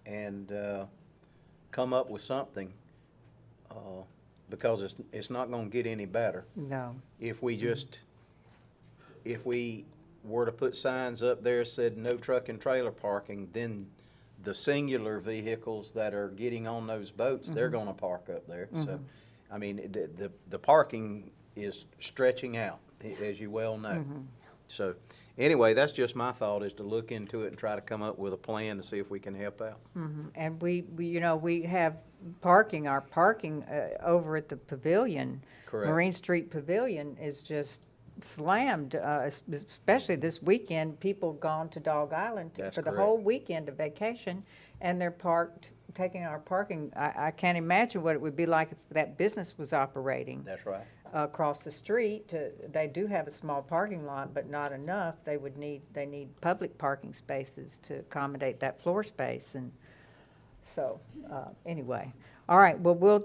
S5: and, come up with something. Because it's not gonna get any better.
S1: No.
S5: If we were to put signs up there said no truck and trailer parking, then the singular vehicles that are getting on those boats, they're gonna park up there. So, I mean, the parking is stretching out, as you well know. So, anyway, that's just my thought, is to look into it and try to come up with a plan to see if we can help out.
S1: And we we have our parking over at the pavilion.
S5: Correct.
S1: Marine Street Pavilion is just slammed, especially this weekend. People gone to Dog Island
S5: That's
S1: for the
S5: correct.
S1: whole weekend of vacation, and they're parked, taking our parking. I can't imagine what it would be like if that business was operating
S5: That's right.
S1: across the street. They do have a small parking lot, but not enough. They need public parking spaces to accommodate that floor space. And so, anyway, all right, well, we'll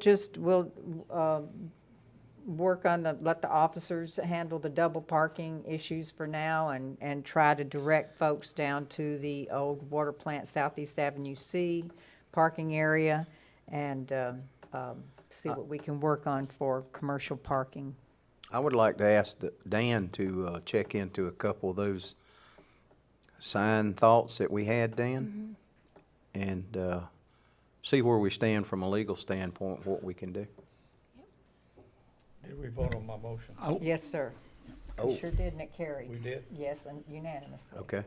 S1: work on let the officers handle the double parking issues for now, and try to direct folks down to the old water plant Southeast Avenue C parking area, and see what we can work on for commercial parking.
S5: I would like to ask Dan to check into a couple of those sign thoughts that we had, Dan, and see where we stand from a legal standpoint, what we can do.
S2: Did we vote on my motion?
S1: Yes, sir.
S5: Oh.
S1: We sure did, and it carried.
S2: We did?
S1: Yes, and unanimously.
S5: Okay.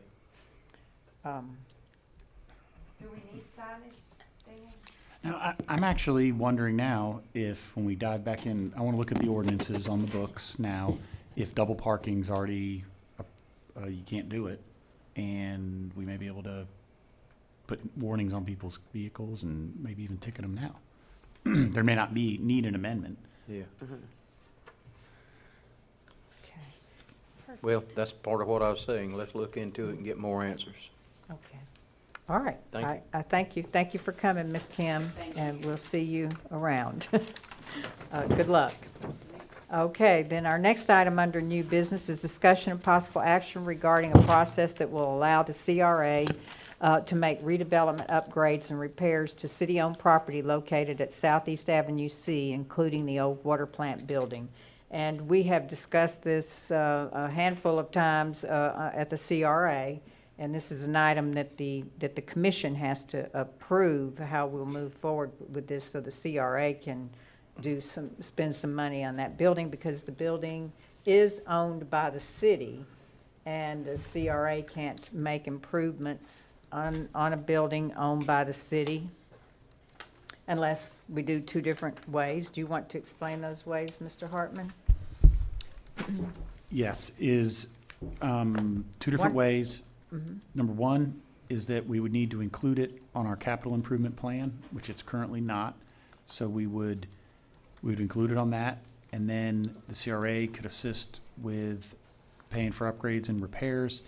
S8: Do we need signage, Dan?
S3: Now, I'm actually wondering now if, when we dive back in, I want to look at the ordinances on the books now, if double parking's already, you can't do it, and we may be able to put warnings on people's vehicles and maybe even ticket them now. There may not need an amendment.
S5: Yeah.
S1: Okay.
S5: Well, that's part of what I was saying. Let's look into it and get more answers.
S1: Okay. All right.
S5: Thank you.
S1: I thank you. Thank you for coming, Miss Kim, and we'll see you around. Good luck. Okay, then our next item under new business is discussion of possible action regarding a process that will allow the CRA to make redevelopment upgrades and repairs to city-owned property located at Southeast Avenue C, including the old water plant building. And we have discussed this a handful of times at the CRA, and this is an item that the commission has to approve how we'll move forward with this, so the CRA can spend some money on that building, because the building is owned by the city, and the CRA can't make improvements on a building owned by the city unless we do two different ways. Do you want to explain those ways, Mr. Hartman?
S3: Yes, is two different ways. Number one is that we would need to include it on our capital improvement plan, which it's currently not. So we would include it on that, and then the CRA could assist with paying for upgrades and repairs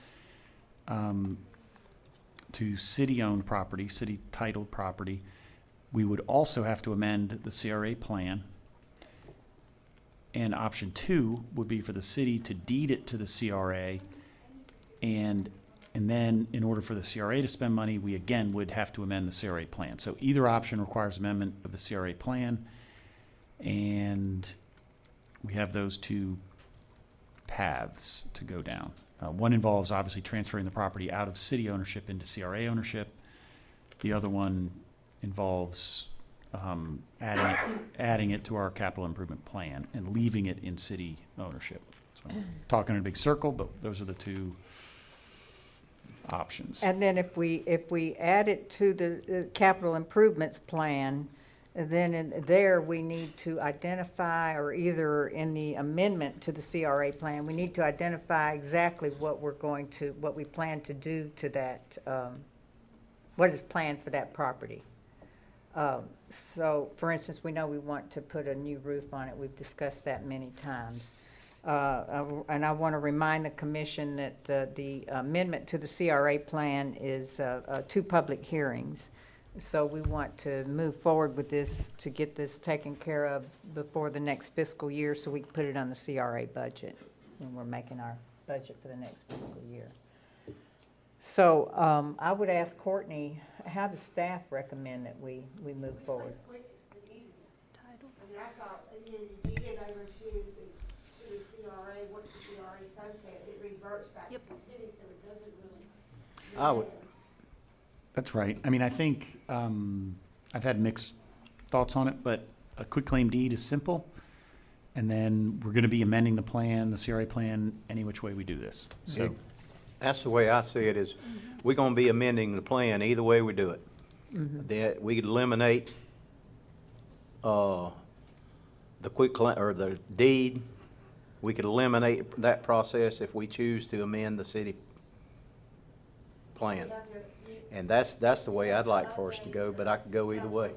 S3: to city-owned property, city-titled property. We would also have to amend the CRA plan. And option two would be for the city to deed it to the CRA, and then in order for the CRA to spend money, we again would have to amend the CRA plan. So either option requires amendment of the CRA plan, and we have those two paths to go down. One involves obviously transferring the property out of city ownership into CRA ownership. The other one involves adding it to our capital improvement plan and leaving it in city ownership. So talking in a big circle, but those are the two options.
S1: And then if we add it to the capital improvements plan, then in there, we need to identify, or either in the amendment to the CRA plan, we need to identify exactly what we plan to do to that, what is planned for that property. So, for instance, we know we want to put a new roof on it. We've discussed that many times. And I want to remind the commission that the amendment to the CRA plan is 2 public hearings. So we want to move forward with this to get this taken care of before the next fiscal year so we can put it on the CRA budget when we're making our budget for the next fiscal year. So I would ask Courtney, how does staff recommend that we move forward?
S4: Title.
S6: I mean, I thought, you deed it over to the CRA, once the CRA sunset, it reverts back to
S4: Yep.
S6: the city, so it doesn't really.
S5: I would,
S3: That's right. I mean, I think I've had mixed thoughts on it, but a quitclaim deed is simple. And then we're going to be amending the plan, the CRA plan, any which way we do this. So
S5: that's the way I see it, is we're gonna be amending the plan either way we do it. That we could eliminate, the or the deed. We could eliminate that process if we choose to amend the city plan. And that's the way I'd like for us to go, but I could go either way.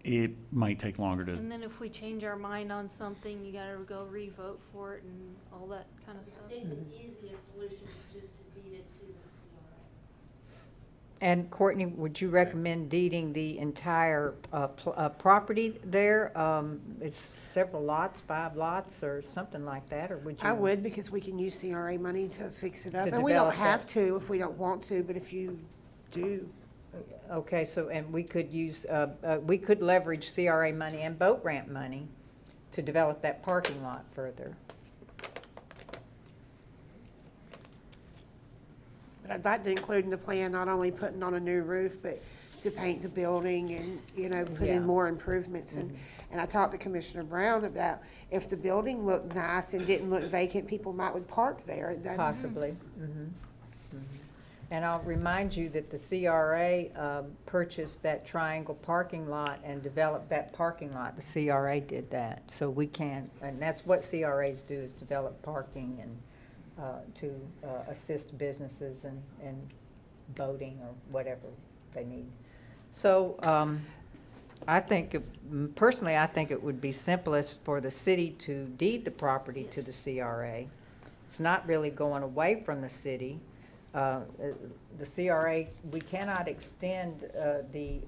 S3: it might take longer to,
S4: And then if we change our mind on something, you gotta go re-vote for it and all that kind of stuff.
S6: I think the easiest solution is just to deed it to the CRA.
S1: And Courtney, would you recommend deeding the entire property there? It's several lots, 5 lots or something like that, or would you?
S6: I would, because we can use CRA money to fix it up.
S1: To
S6: And we don't
S1: develop
S6: have
S1: that.
S6: to if we don't want to, but if you do.
S1: Okay, so, and we could use, we could leverage CRA money and boat ramp money to develop that parking lot further.
S6: But I'd like to include in the plan, not only putting on a new roof, but to paint the building and, you know, put
S1: Yeah.
S6: in more improvements. And I talked to Commissioner Brown about if the building looked nice and didn't look vacant, people might would park there. That's-
S1: Possibly. And I'll remind you that the CRA purchased that triangle parking lot and developed that parking lot. The CRA did that. So we can, and that's what CRAs do, is develop parking and to assist businesses and boating or whatever they need. So I think, personally, I think it would be simplest for the city to deed the property to the CRA. It's not really going away from the city. The CRA, we cannot extend the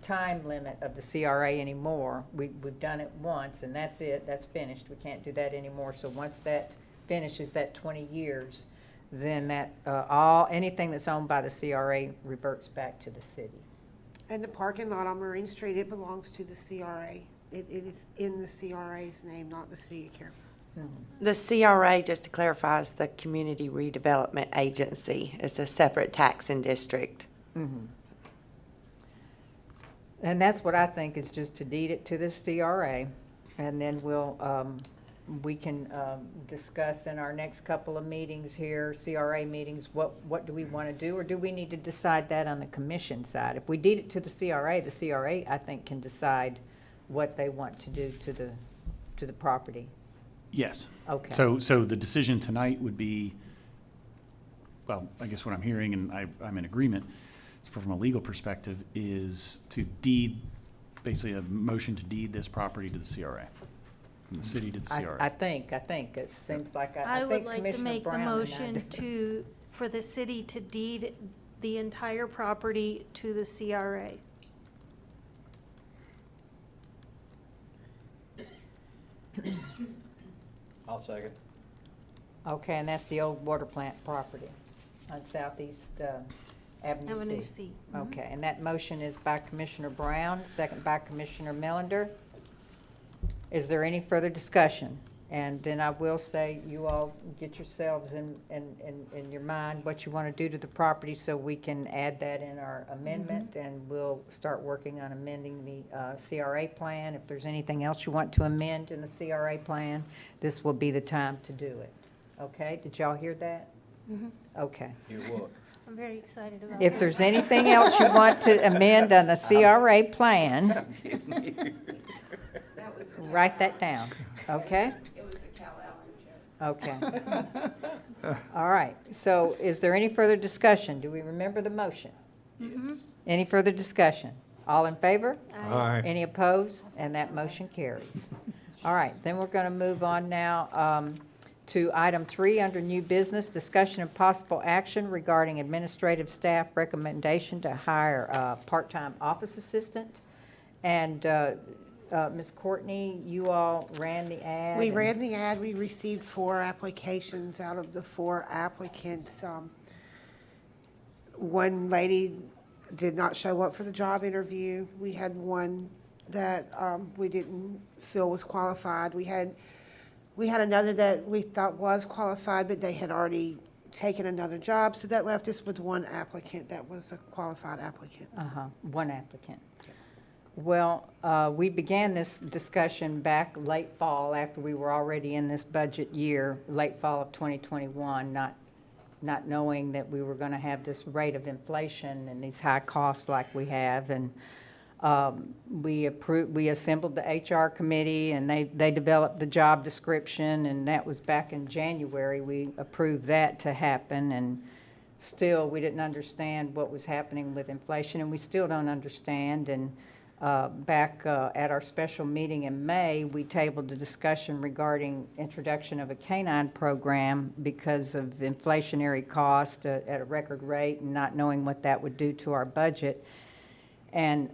S1: time limit of the CRA anymore. We've done it once, and that's it. That's finished. We can't do that anymore. So once that finishes, that 20 years, then that anything that's owned by the CRA reverts back to the city.
S6: And the parking lot on Marine Street, it belongs to the CRA. It is in the CRA's name, not the city of Carrabelle.
S8: The CRA, just to clarify, is the Community Redevelopment Agency. It's a separate taxing district.
S1: And that's what I think, is just to deed it to the CRA, and then we can discuss in our next couple of meetings here, CRA meetings, what do we want to do, or do we need to decide that on the commission side? If we deed it to the CRA, I think, can decide what they want to do to the property.
S3: yes.
S1: Okay.
S3: So the decision tonight would be, well, I guess what I'm hearing, and I'm in agreement, from a legal perspective, is to deed, basically a motion to deed this property to the CRA, from the city to the CRA.
S1: I think, it seems like,
S4: I
S1: I
S4: would
S1: think
S4: like to
S1: Commissioner
S4: make the
S1: Brown and I
S4: motion
S1: do.
S4: for the city to deed the entire property to the CRA.
S5: I'll second.
S1: Okay, and that's the old water plant property on Southeast Avenue C.
S4: Avenue C.
S1: Okay, and that motion is by Commissioner Brown, second by Commissioner Melander. Is there any further discussion? And then I will say, you all get yourselves in your mind what you want to do to the property so we can add that in our amendment, and we'll start working on amending the CRA plan. If there's anything else you want to amend in the CRA plan, this will be the time to do it. Okay, did y'all hear that? Okay.
S5: You what?
S4: I'm very excited about
S1: If
S4: this.
S1: there's anything else you want to amend on the CRA plan,
S10: That was
S1: write that down, okay?
S10: It was a Cal Allen joke.
S1: Okay. All right, so is there any further discussion? Do we remember the motion? Any further discussion? All in favor?
S2: Aye.
S1: Any opposed? And that motion carries. All right, then we're going to move on now to item 3 under new business, discussion of possible action regarding administrative staff recommendation to hire a part-time office assistant. And Ms. Courtney, you all ran the ad.
S6: We
S1: and-
S6: ran the ad, we received 4 applications. Out of the 4 applicants, one lady did not show up for the job interview. We had one that we didn't feel was qualified. We had another that we thought was qualified, but they had already taken another job, so that left us with 1 applicant that was a qualified applicant.
S1: One applicant. Well, we began this discussion back late fall after we were already in this budget year, late fall of 2021, not knowing that we were going to have this rate of inflation and these high costs like we have. And we assembled the HR committee, and they developed the job description, and that was back in January. We approved that to happen, and still we didn't understand what was happening with inflation, and we still don't understand. And back at our special meeting in May, we tabled a discussion regarding introduction of a canine program because of inflationary cost at a record rate and not knowing what that would do to our budget. And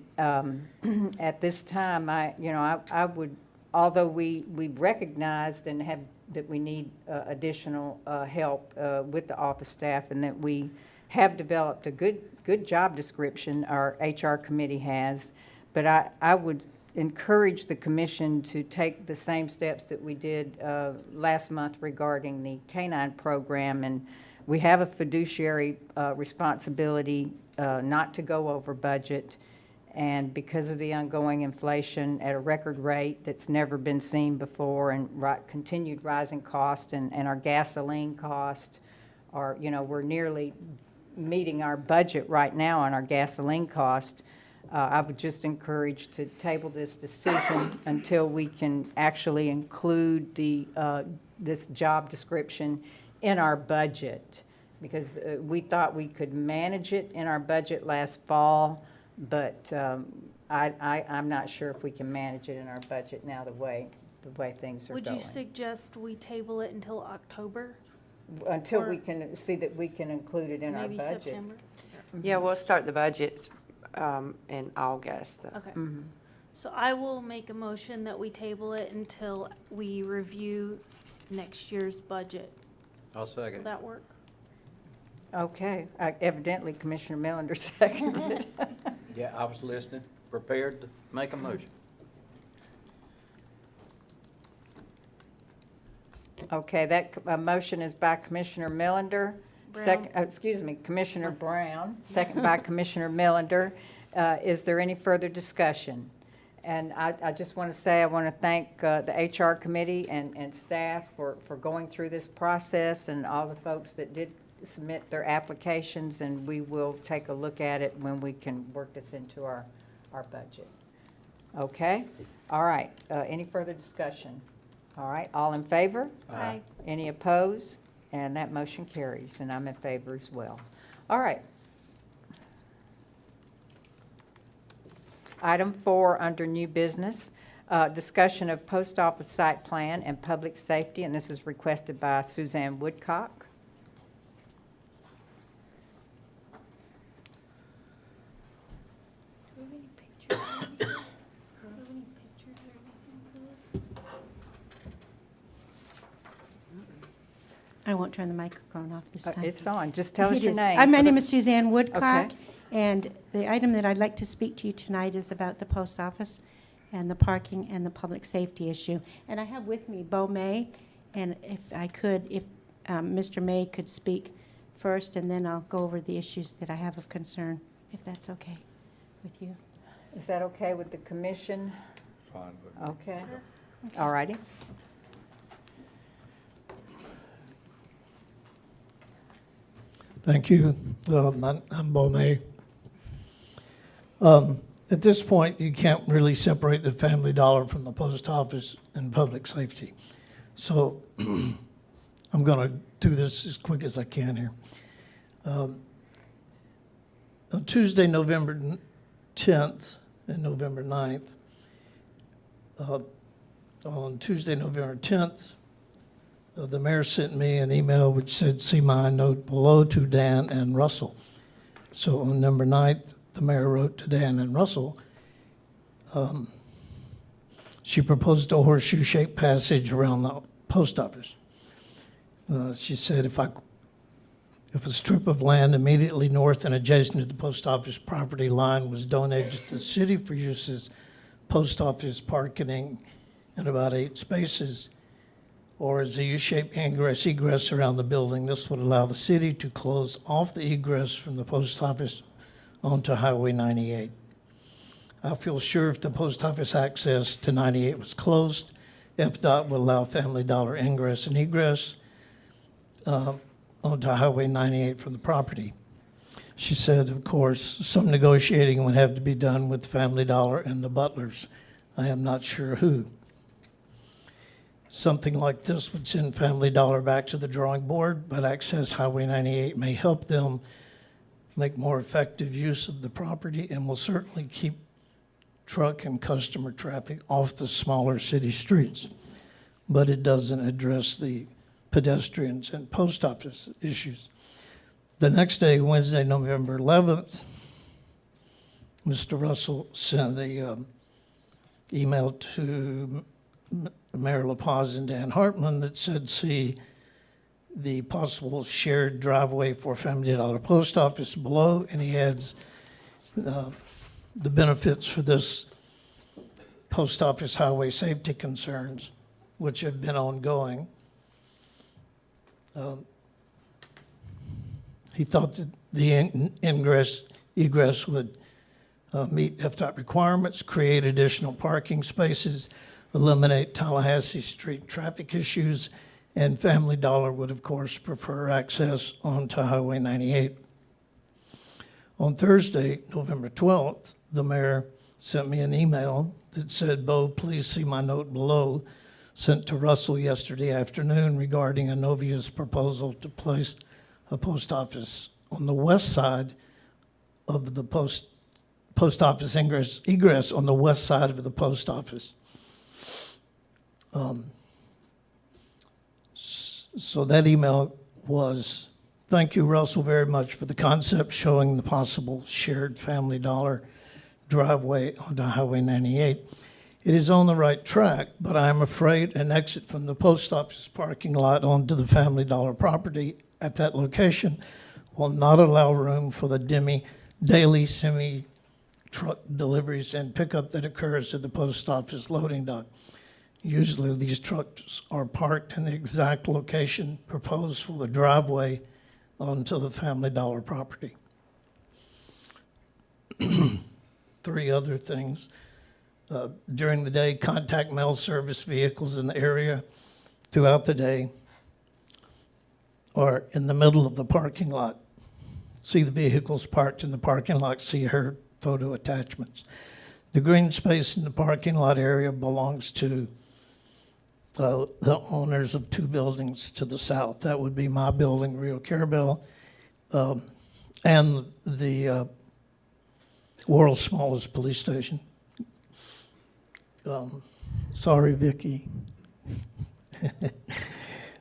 S1: at this time, I would, although we recognized and have that we need additional help with the office staff, and that we have developed a good job description, our HR committee has, but I would encourage the commission to take the same steps that we did last month regarding the canine program. And we have a fiduciary responsibility not to go over budget. And because of the ongoing inflation at a record rate that's never been seen before, and continued rising cost, and our gasoline cost are, we're nearly meeting our budget right now on our gasoline cost. I would just encourage to table this decision until we can actually include this job description in our budget, because we thought we could manage it in our budget last fall, but I'm not sure if we can manage it in our budget now the way things are
S4: Would
S1: going.
S4: you suggest we table it until October?
S1: Until
S4: or
S1: we can see that we can include it in our
S4: Maybe
S1: budget.
S4: September?
S8: Yeah, we'll start the budgets in August.
S4: Okay. So I will make a motion that we table it until we review next year's budget.
S5: I'll
S4: Will
S5: second.
S4: that work?
S1: Okay, evidently Commissioner Melander seconded it.
S5: Yeah, I was listening, prepared to make a motion.
S1: Okay, that motion is by Commissioner Melander.
S4: Brown.
S1: Commissioner Brown, second by Commissioner Melander. Is there any further discussion? And I just want to say, I want to thank the HR committee and staff for going through this process, and all the folks that did submit their applications, and we will take a look at it when we can work this into our budget. Okay? All right. Any further discussion? All right. All in favor?
S4: Aye.
S1: Any opposed? And that motion carries, and I'm in favor as well. All right. Item 4 under new business, discussion of post office site plan and public safety, and this is requested by Suzanne Woodcock.
S4: Do we have any pictures or anything? Do we have any pictures or anything for this?
S12: I won't turn the microphone off this time.
S1: It's on. Just tell us
S12: It
S1: your
S12: is.
S1: name.
S12: My name is Suzanne Woodcock,
S1: Okay.
S12: and the item that I'd like to speak to you tonight is about the post office. and the parking and the public safety issue. And I have with me Bo May, and if I could, if Mr. May could speak first, and then I'll go over the issues that I have of concern, if that's okay with you.
S1: Is that okay with the commission?
S2: Fine.
S1: Okay. All righty.
S13: Thank you. I'm Bo May. At this point, you can't really separate the Family Dollar from the post office and public safety. So I'm going to do this as quick as I can here. On Tuesday, November 10th and November 9th, on Tuesday, November 10th, the mayor sent me an email which said, "See my note below," to Dan and Russell. So on November 9th, the mayor wrote to Dan and Russell. She proposed a horseshoe-shaped passage around the post office. She said, if a strip of land immediately north and adjacent to the post office property line was donated to the city for use as post office parking in about 8 spaces, or as a U-shaped ingress-egress around the building, this would allow the city to close off the egress from the post office onto Highway 98. I feel sure if the post office access to 98 was closed, FDOT would allow Family Dollar ingress and egress onto Highway 98 from the property. She said, of course, some negotiating would have to be done with Family Dollar and the Butlers. I am not sure who. Something like this would send Family Dollar back to the drawing board, but Access Highway 98 may help them make more effective use of the property and will certainly keep truck and customer traffic off the smaller city streets. But it doesn't address the pedestrians and post office issues. The next day, Wednesday, November 11th, Mr. Russell sent the email to Mayor LaPaz and Dan Hartman that said, "See the possible shared driveway for Family Dollar Post Office below," and he adds the benefits for this post office highway safety concerns, which have been ongoing. He thought that the egress would meet FDOT requirements, create additional parking spaces, eliminate Tallahassee Street traffic issues, and Family Dollar would, of course, prefer access onto Highway 98. On Thursday, November 12th, the mayor sent me an email that said, "Bo, please see my note below," sent to Russell yesterday afternoon regarding Anovia's proposal to place a post office on the west side of the post office egress on the west side of the post office. So that email was, "Thank you, Russell, very much for the concept showing the possible shared Family Dollar driveway onto Highway 98. It is on the right track, but I am afraid an exit from the post office parking lot onto the Family Dollar property at that location will not allow room for the daily semi-truck deliveries and pickup that occurs at the post office loading dock. Usually these trucks are parked in the exact location proposed for the driveway onto the Family Dollar property." 3 other things. During the day, contact mail service vehicles in the area throughout the day or in the middle of the parking lot. See the vehicles parked in the parking lot, see her photo attachments. The green space in the parking lot area belongs to the owners of 2 buildings to the south. That would be my building, Rio Carrabelle, and the world's smallest police station. Sorry, Vicki.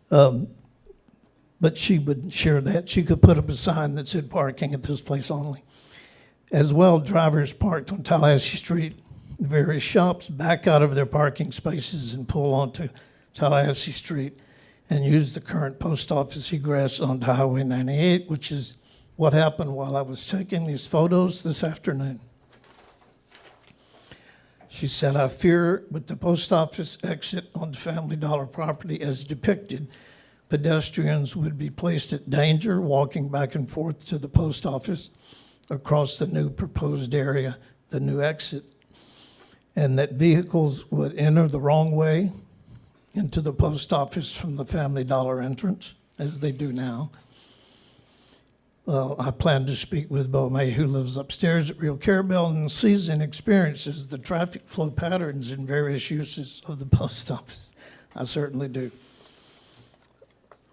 S13: But she would share that. She could put up a sign that said "parking at this place only." As well, drivers parked on Tallahassee Street, various shops, back out of their parking spaces and pull onto Tallahassee Street and use the current post office egress onto Highway 98, which is what happened while I was taking these photos this afternoon. She said, I fear with the post office exit on the Family Dollar property as depicted, pedestrians would be placed at danger walking back and forth to the post office across the new proposed area, the new exit, and that vehicles would enter the wrong way into the post office from the Family Dollar entrance, as they do now. I plan to speak with Bo May, who lives upstairs at Rio Carrabelle and sees and experiences the traffic flow patterns in various uses of the post office. I certainly do.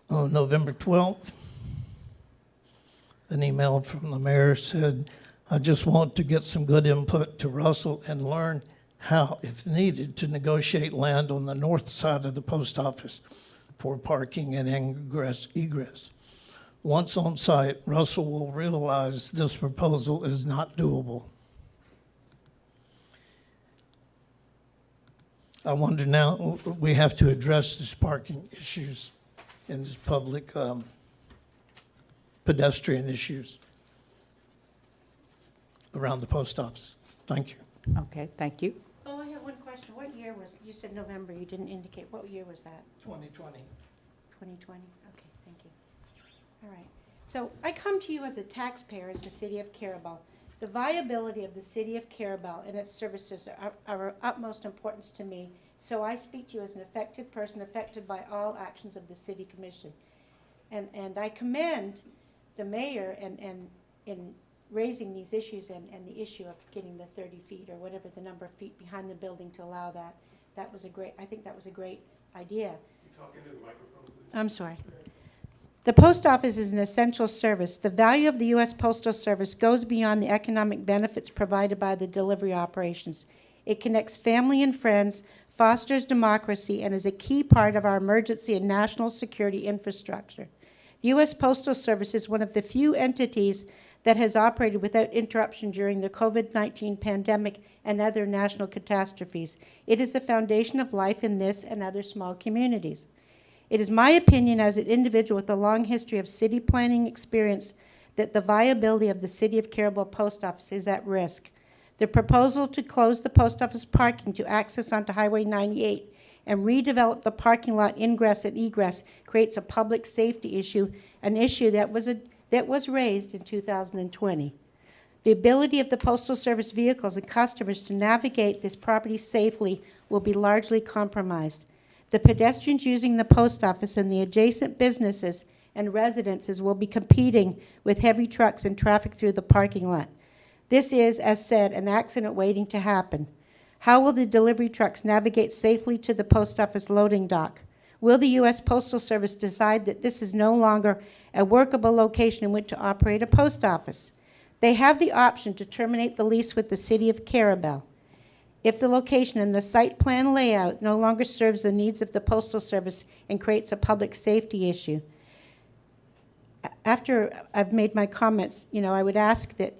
S13: On November 12th, an email from the mayor said, I just want to get some good input to Russell and learn how, if needed, to negotiate land on the north side of the post office for parking and egress. Once on site, Russell will realize this proposal is not doable. I wonder now, we have to address these parking issues and these public pedestrian issues around the post office. Thank you.
S1: Okay, thank you.
S12: Oh, I have one question. What year was, you said November, you didn't indicate. What year was that?
S13: 2020.
S12: 2020? Okay, thank you. All right. So I come to you as a taxpayer, as the city of Carrabelle. The viability of the city of Carrabelle and its services are of utmost importance to me. So I speak to you as an affected person affected by all actions of the city commission. And I commend the mayor in raising these issues and the issue of getting the 30 feet or whatever the number of feet behind the building to allow that. That was a great, I think that was a great idea.
S7: Talk into the microphone, please.
S12: I'm sorry. The post office is an essential service. The value of the U.S. Postal Service goes beyond the economic benefits provided by the delivery operations. It connects family and friends, fosters democracy, and is a key part of our emergency and national security infrastructure. The U.S. Postal Service is one of the few entities that has operated without interruption during the COVID-19 pandemic and other national catastrophes. It is the foundation of life in this and other small communities. It is my opinion as an individual with a long history of city planning experience that the viability of the City of Carrabelle Post Office is at risk. The proposal to close the post office parking to access onto Highway 98 and redevelop the parking lot ingress and egress creates a public safety issue, an issue that was raised in 2020. The ability of the Postal Service vehicles and customers to navigate this property safely will be largely compromised. The pedestrians using the post office and the adjacent businesses and residences will be competing with heavy trucks and traffic through the parking lot. This is, as said, an accident waiting to happen. How will the delivery trucks navigate safely to the post office loading dock? Will the U.S. Postal Service decide that this is no longer a workable location in which to operate a post office? They have the option to terminate the lease with the City of Carrabelle. If the location and the site plan layout no longer serves the needs of the Postal Service and creates a public safety issue. After I've made my comments, I would ask that,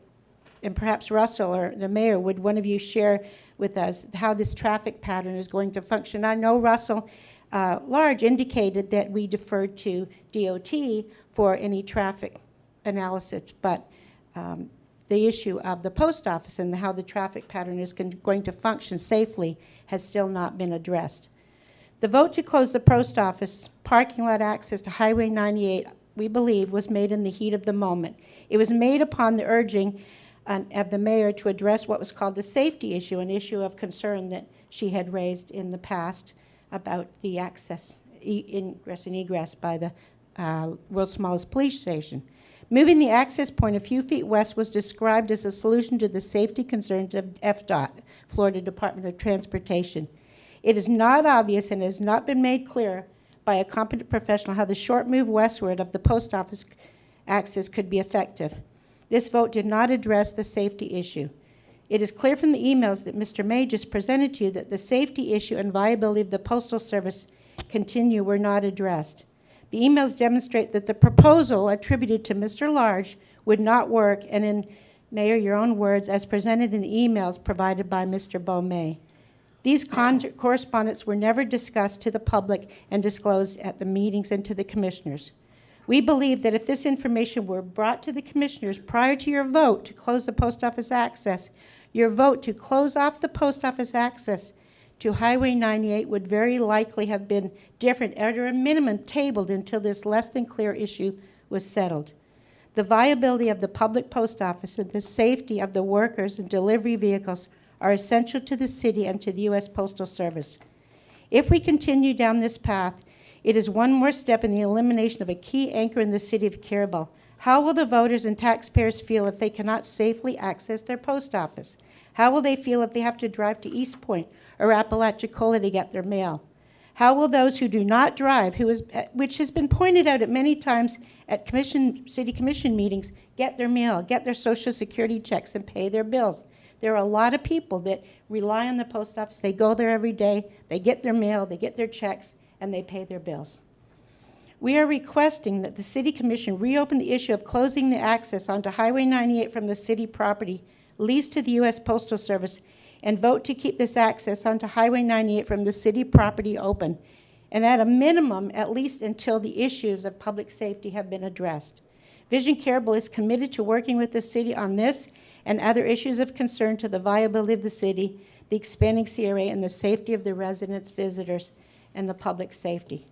S12: and perhaps Russell or the mayor, would one of you share with us how this traffic pattern is going to function? I know Russell Large indicated that we deferred to DOT for any traffic analysis, but the issue of the post office and how the traffic pattern is going to function safely has still not been addressed. The vote to close the post office parking lot access to Highway 98, we believe, was made in the heat of the moment. It was made upon the urging of the mayor to address what was called a safety issue, an issue of concern that she had raised in the past about the access, ingress and egress by the world's smallest police station. Moving the access point a few feet west was described as a solution to the safety concerns of FDOT, Florida Department of Transportation. It is not obvious and has not been made clear by a competent professional how the short move westward of the post office access could be effective. This vote did not address the safety issue. It is clear from the emails that Mr. May just presented to you that the safety issue and viability of the Postal Service were not addressed. The emails demonstrate that the proposal attributed to Mr. Large would not work, and in, Mayor, your own words, as presented in the emails provided by Mr. Beaumay. These correspondence were never discussed to the public and disclosed at the meetings and to the commissioners. We believe that if this information were brought to the commissioners prior to your vote to close the post office access, Your vote to close off the post office access to Highway 98 would very likely have been different, or at a minimum tabled until this less than clear issue was settled. The viability of the public post office and the safety of the workers and delivery vehicles are essential to the city and to the U.S. Postal Service. If we continue down this path, it is one more step in the elimination of a key anchor in the city of Carrabelle. How will the voters and taxpayers feel if they cannot safely access their post office? How will they feel if they have to drive to East Point or Apalachicola to get their mail? How will those who do not drive, which has been pointed out at many times at city commission meetings, get their mail, get their Social Security checks, and pay their bills? There are a lot of people that rely on the post office. They go there every day, they get their mail, they get their checks, and they pay their bills. We are requesting that the City Commission reopen the issue of closing the access onto Highway 98 from the city property leased to the U.S. Postal Service and vote to keep this access onto Highway 98 from the city property open, and at a minimum, at least until the issues of public safety have been addressed. Vision Carrabelle is committed to working with the city on this and other issues of concern to the viability of the city, the expanding CRA, and the safety of the residents, visitors, and the public safety.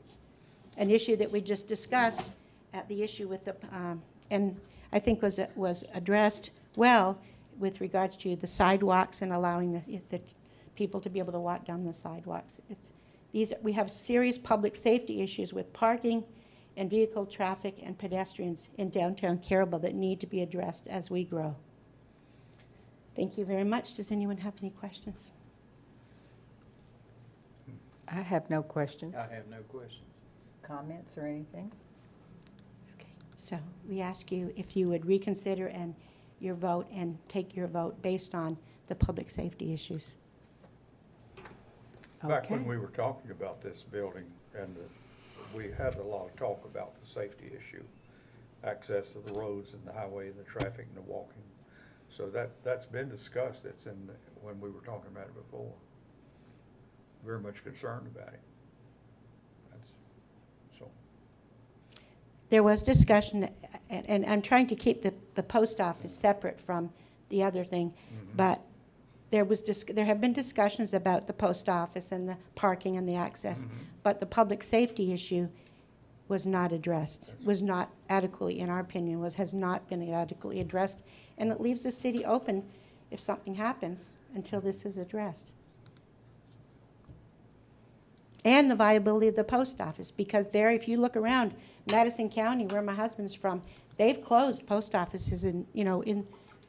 S12: An issue that we just discussed at the issue with the, and I think was addressed well with regards to the sidewalks and allowing the people to be able to walk down the sidewalks. We have serious public safety issues with parking and vehicle traffic and pedestrians in downtown Carrabelle that need to be addressed as we grow. Thank you very much. Does anyone have any questions?
S1: I have no questions.
S5: I have no questions.
S1: Comments or anything?
S12: Okay, so we ask you if you would reconsider and your vote and take your vote based on the public safety issues.
S2: Back when
S1: Okay.
S2: we were talking about this building, and we had a lot of talk about the safety issue, access to the roads and the highway and the traffic and the walking. So that's been discussed. It's in when we were talking about it before. Very much concerned about it. So.
S12: There was discussion, and I'm trying to keep the post office separate from the other thing, but there have been discussions about the post office and the parking and the access, but the public safety issue was not addressed, was not adequately, in our opinion, has not been adequately addressed, and it leaves the city open if something happens until this is addressed. And the viability of the post office, because there, if you look around Madison County, where my husband's from, they've closed post offices and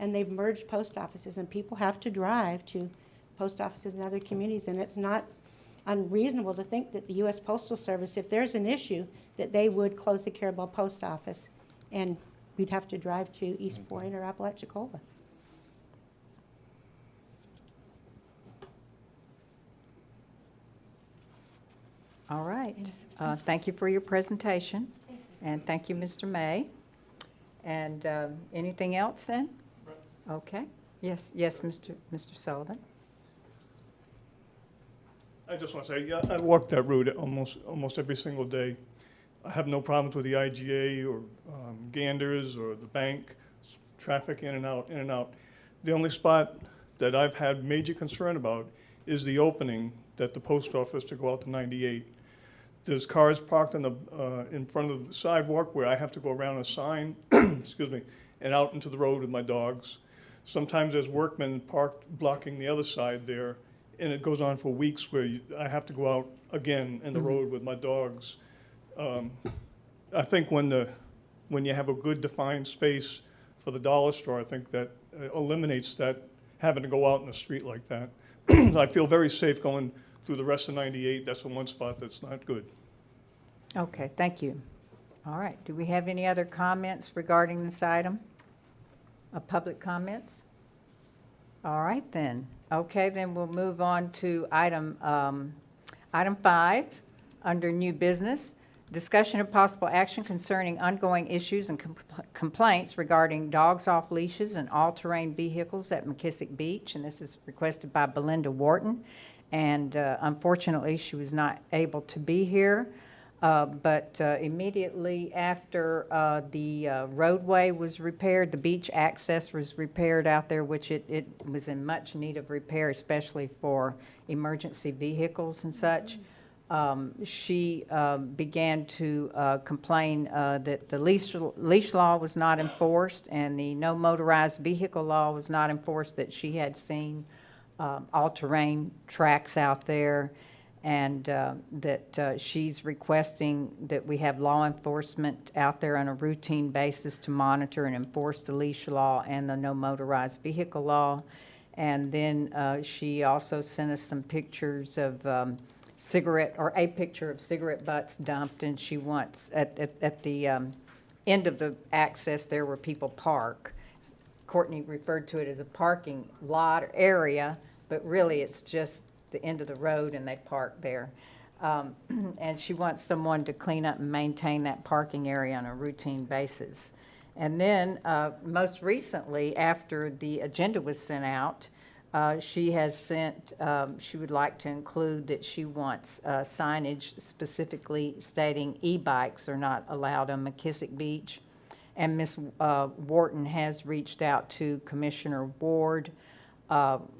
S12: they've merged post offices, and people have to drive to post offices in other communities, and it's not unreasonable to think that the U.S. Postal Service, if there's an issue, that they would close the Carrabelle post office, and we'd have to drive to East Point or Apalachicola.
S1: All right. Thank you for your presentation, and thank you, Mr. May. And anything else then? Okay. Yes, Mr. Sullivan.
S7: I just want to say, yeah, I walk that route almost every single day. I have no problems with the IGA or Ganders or the bank, traffic in and out, in and out. The only spot that I've had major concern about is the opening that the post office to go out to 98. There's cars parked in front of the sidewalk where I have to go around a sign, excuse me, and out into the road with my dogs. Sometimes there's workmen parked blocking the other side there, and it goes on for weeks where I have to go out again in the road with my dogs. I think when you have a good defined space for the dollar store, I think that eliminates that having to go out in the street like that. I feel very safe going through the rest of 98. That's the one spot that's not good.
S1: Okay, thank you. All right. Do we have any other comments regarding this item? Public comments? All right, then. Okay, then we'll move on to item 5, under new business. Discussion of possible action concerning ongoing issues and complaints regarding dogs off leashes and all-terrain vehicles at McKissick Beach. And this is requested by Belinda Wharton. And unfortunately, she was not able to be here. But immediately after the roadway was repaired, the beach access was repaired out there, which it was in much need of repair, especially for emergency vehicles and such. She began to complain that the leash law was not enforced and the no motorized vehicle law was not enforced, that she had seen all-terrain tracks out there, and that she's requesting that we have law enforcement out there on a routine basis to monitor and enforce the leash law and the no motorized vehicle law. And then she also sent us some pictures of a picture of cigarette butts dumped, and she wants, at the end of the access there where people park, Courtney referred to it as a parking lot or area, but really it's just the end of the road and they park there. And she wants someone to clean up and maintain that parking area on a routine basis. And then most recently, after the agenda was sent out, she has sent, she would like to include that she wants signage specifically stating e-bikes are not allowed on McKissick Beach. And Ms. Wharton has reached out to Commissioner Ward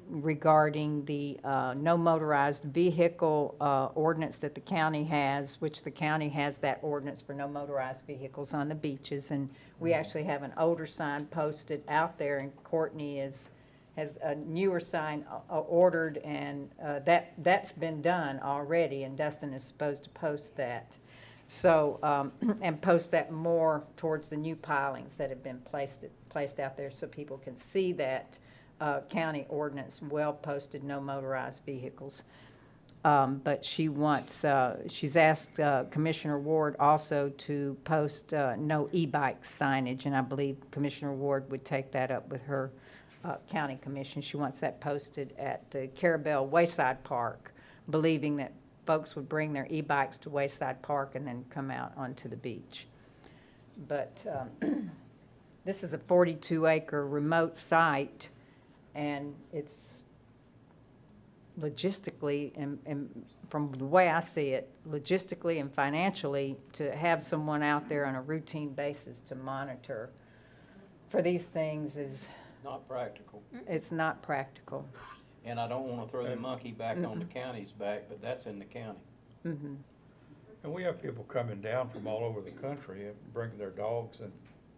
S1: regarding the no motorized vehicle ordinance that the county has, which the county has that ordinance for no motorized vehicles on the beaches. And we actually have an older sign posted out there, and Courtney has a newer sign ordered, and that's been done already, and Dustin is supposed to post that. So, and post that more towards the new pilings that have been placed out there so people can see that county ordinance, well posted, no motorized vehicles. But she wants, she's asked Commissioner Ward also to post no e-bike signage, and I believe Commissioner Ward would take that up with her county commission. She wants that posted at the Carrabelle Wayside Park, believing that folks would bring their e-bikes to Wayside Park and then come out onto the beach. But this is a 42-acre remote site, and it's logistically, and from the way I see it, logistically and financially, to have someone out there on a routine basis to monitor for these things is
S5: Not practical.
S1: it's not practical.
S5: And I don't want to throw the monkey back on the county's back, but that's in the county.
S1: Mm-hmm.
S2: And we have people coming down from all over the country and bringing their dogs, and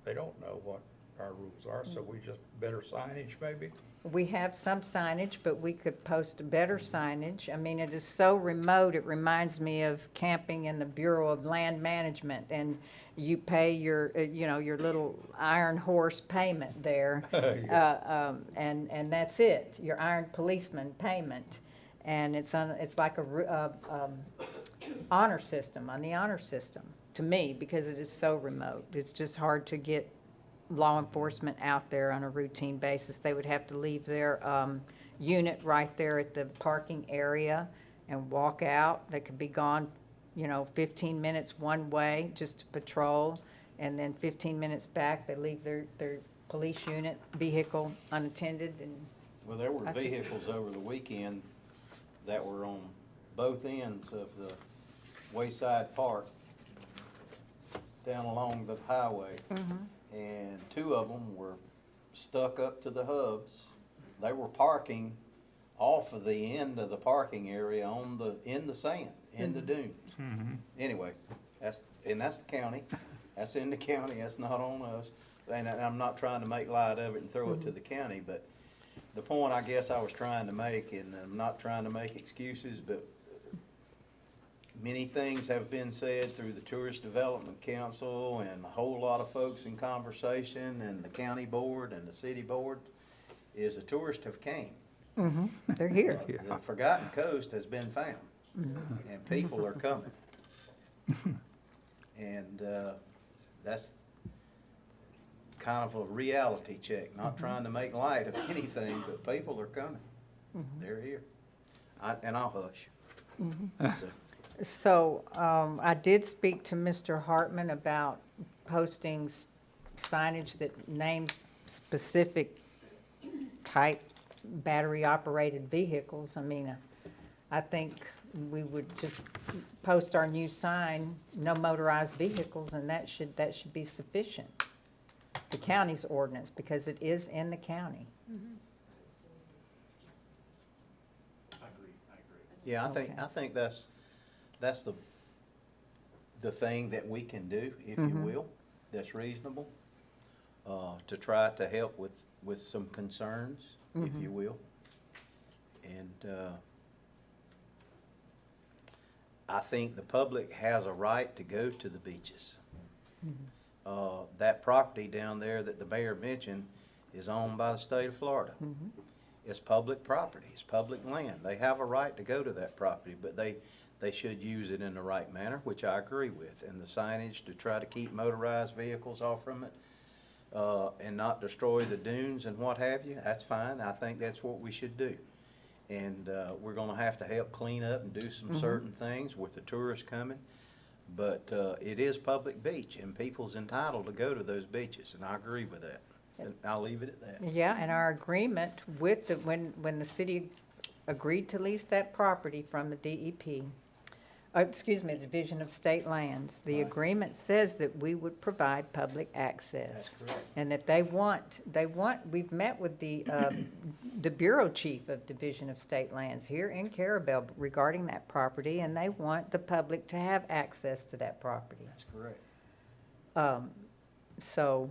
S2: they don't know what our rules are, so we just better signage maybe?
S1: We have some signage, but we could post better signage. I mean, it is so remote, it reminds me of camping in the Bureau of Land Management, and you pay your, your little iron horse payment there, and that's it, your iron policeman payment. And it's like a honor system, on the honor system, to me, because it is so remote. It's just hard to get law enforcement out there on a routine basis. They would have to leave their unit right there at the parking area and walk out. They could be gone, 15 minutes one way just to patrol, and then 15 minutes back. They leave their police unit vehicle unattended. And
S5: Well, there were vehicles over the weekend that were on both ends of the Wayside Park down along the highway.
S1: Mhm.
S5: And two of them were stuck up to the hubs. They were parking off of the end of the parking area in the sand, in the dunes. Anyway, that's the county. That's in the county. That's not on us. And I'm not trying to make light of it and throw it to the county, but the point I guess I was trying to make, and I'm not trying to make excuses, but many things have been said through the Tourist Development Council and a whole lot of folks in conversation, and the county board and the city board, is the tourists have came.
S1: Mm-hmm. They're here.
S5: The Forgotten Coast has been found, and people are coming. And that's kind of a reality check, not trying to make light of anything, but people are coming. They're here. And I'll hush. So,
S1: So I did speak to Mr. Hartman about posting signage that names specific type battery-operated vehicles. I mean, I think we would just post our new sign, no motorized vehicles, and that should be sufficient. The county's ordinance, because it is in the county.
S5: Yeah,
S1: Okay.
S5: I think that's the thing that we can do, if you will, that's reasonable, to try to help with some concerns, if you will. And, I think the public has a right to go to the beaches. That property down there that the mayor mentioned is owned by the state of Florida. It's public property, it's public land. They have a right to go to that property, but they should use it in the right manner, which I agree with. And the signage to try to keep motorized vehicles off from it, and not destroy the dunes and what have you, that's fine. I think that's what we should do. And we're gonna have to help clean up and do some certain things with the tourists coming. But it is public beach, and people's entitled to go to those beaches, and I agree with that. And I'll leave it at that.
S1: Yeah, and our agreement with when the city agreed to lease that property from the DEP, the Division of State Lands, the agreement says that we would provide public access.
S5: That's correct.
S1: And that we've met with the bureau chief of Division of State Lands here in Carrabelle regarding that property, and they want the public to have access to that property.
S5: That's correct.
S1: So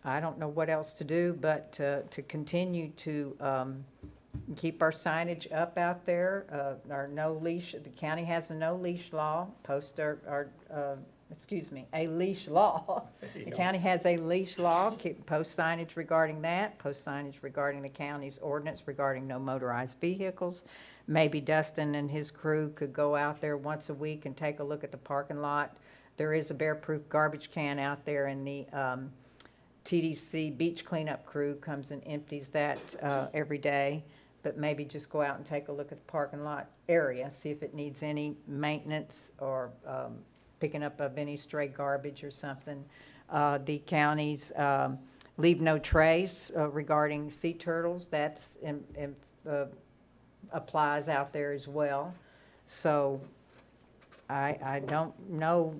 S1: I don't know what else to do, but to continue to keep our signage up out there. Our no leash, the county has a no leash law, a leash law. The county has a leash law, post signage regarding that, post signage regarding the county's ordinance regarding no motorized vehicles. Maybe Dustin and his crew could go out there once a week and take a look at the parking lot. There is a bear-proof garbage can out there, and the TDC beach cleanup crew comes and empties that every day. But maybe just go out and take a look at the parking lot area, see if it needs any maintenance or picking up of any stray garbage or something. The county's leave no trace regarding sea turtles, that's applies out there as well. So I don't know,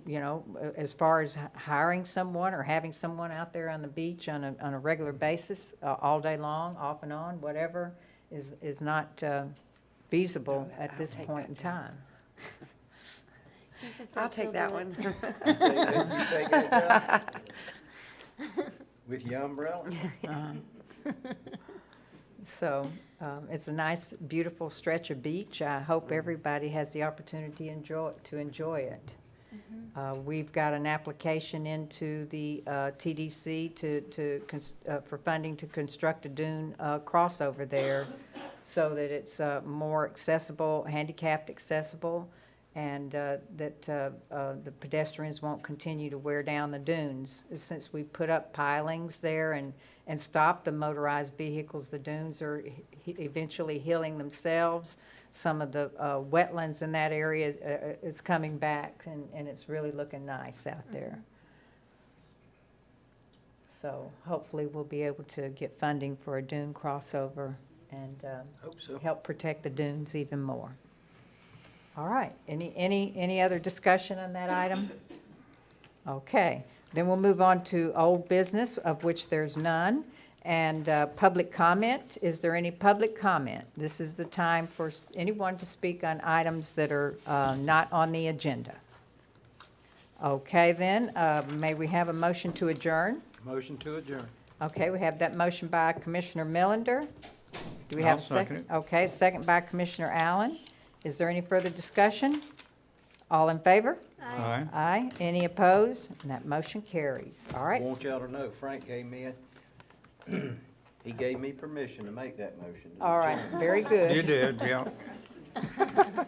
S1: as far as hiring someone or having someone out there on the beach on a regular basis, all day long, off and on, whatever, is not feasible at this point in time.
S8: I'll take that one.
S5: You take that job? With your umbrella?
S1: So it's a nice, beautiful stretch of beach. I hope everybody has the opportunity to enjoy it. We've got an application into the TDC for funding to construct a dune crossover there so that it's more accessible, handicapped accessible, and that the pedestrians won't continue to wear down the dunes. Since we put up pilings there and stop the motorized vehicles, the dunes are eventually healing themselves. Some of the wetlands in that area is coming back, and it's really looking nice out there. So hopefully we'll be able to get funding for a dune crossover and
S5: Hope so.
S1: help protect the dunes even more. All right, any other discussion on that item? Okay, then we'll move on to old business, of which there's none. And public comment, is there any public comment? This is the time for anyone to speak on items that are not on the agenda. Okay, then, may we have a motion to adjourn?
S5: Motion to adjourn.
S1: Okay, we have that motion by Commissioner Millender. Do we have
S2: I'll
S1: a second?
S2: second it.
S1: Okay, second by Commissioner Allen. Is there any further discussion? All in favor?
S2: Aye.
S1: Aye. Any opposed? And that motion carries. All
S5: I
S1: right.
S5: want y'all to know, Frank gave me he gave me permission to make that motion.
S1: All right, very good.
S2: You did, yeah.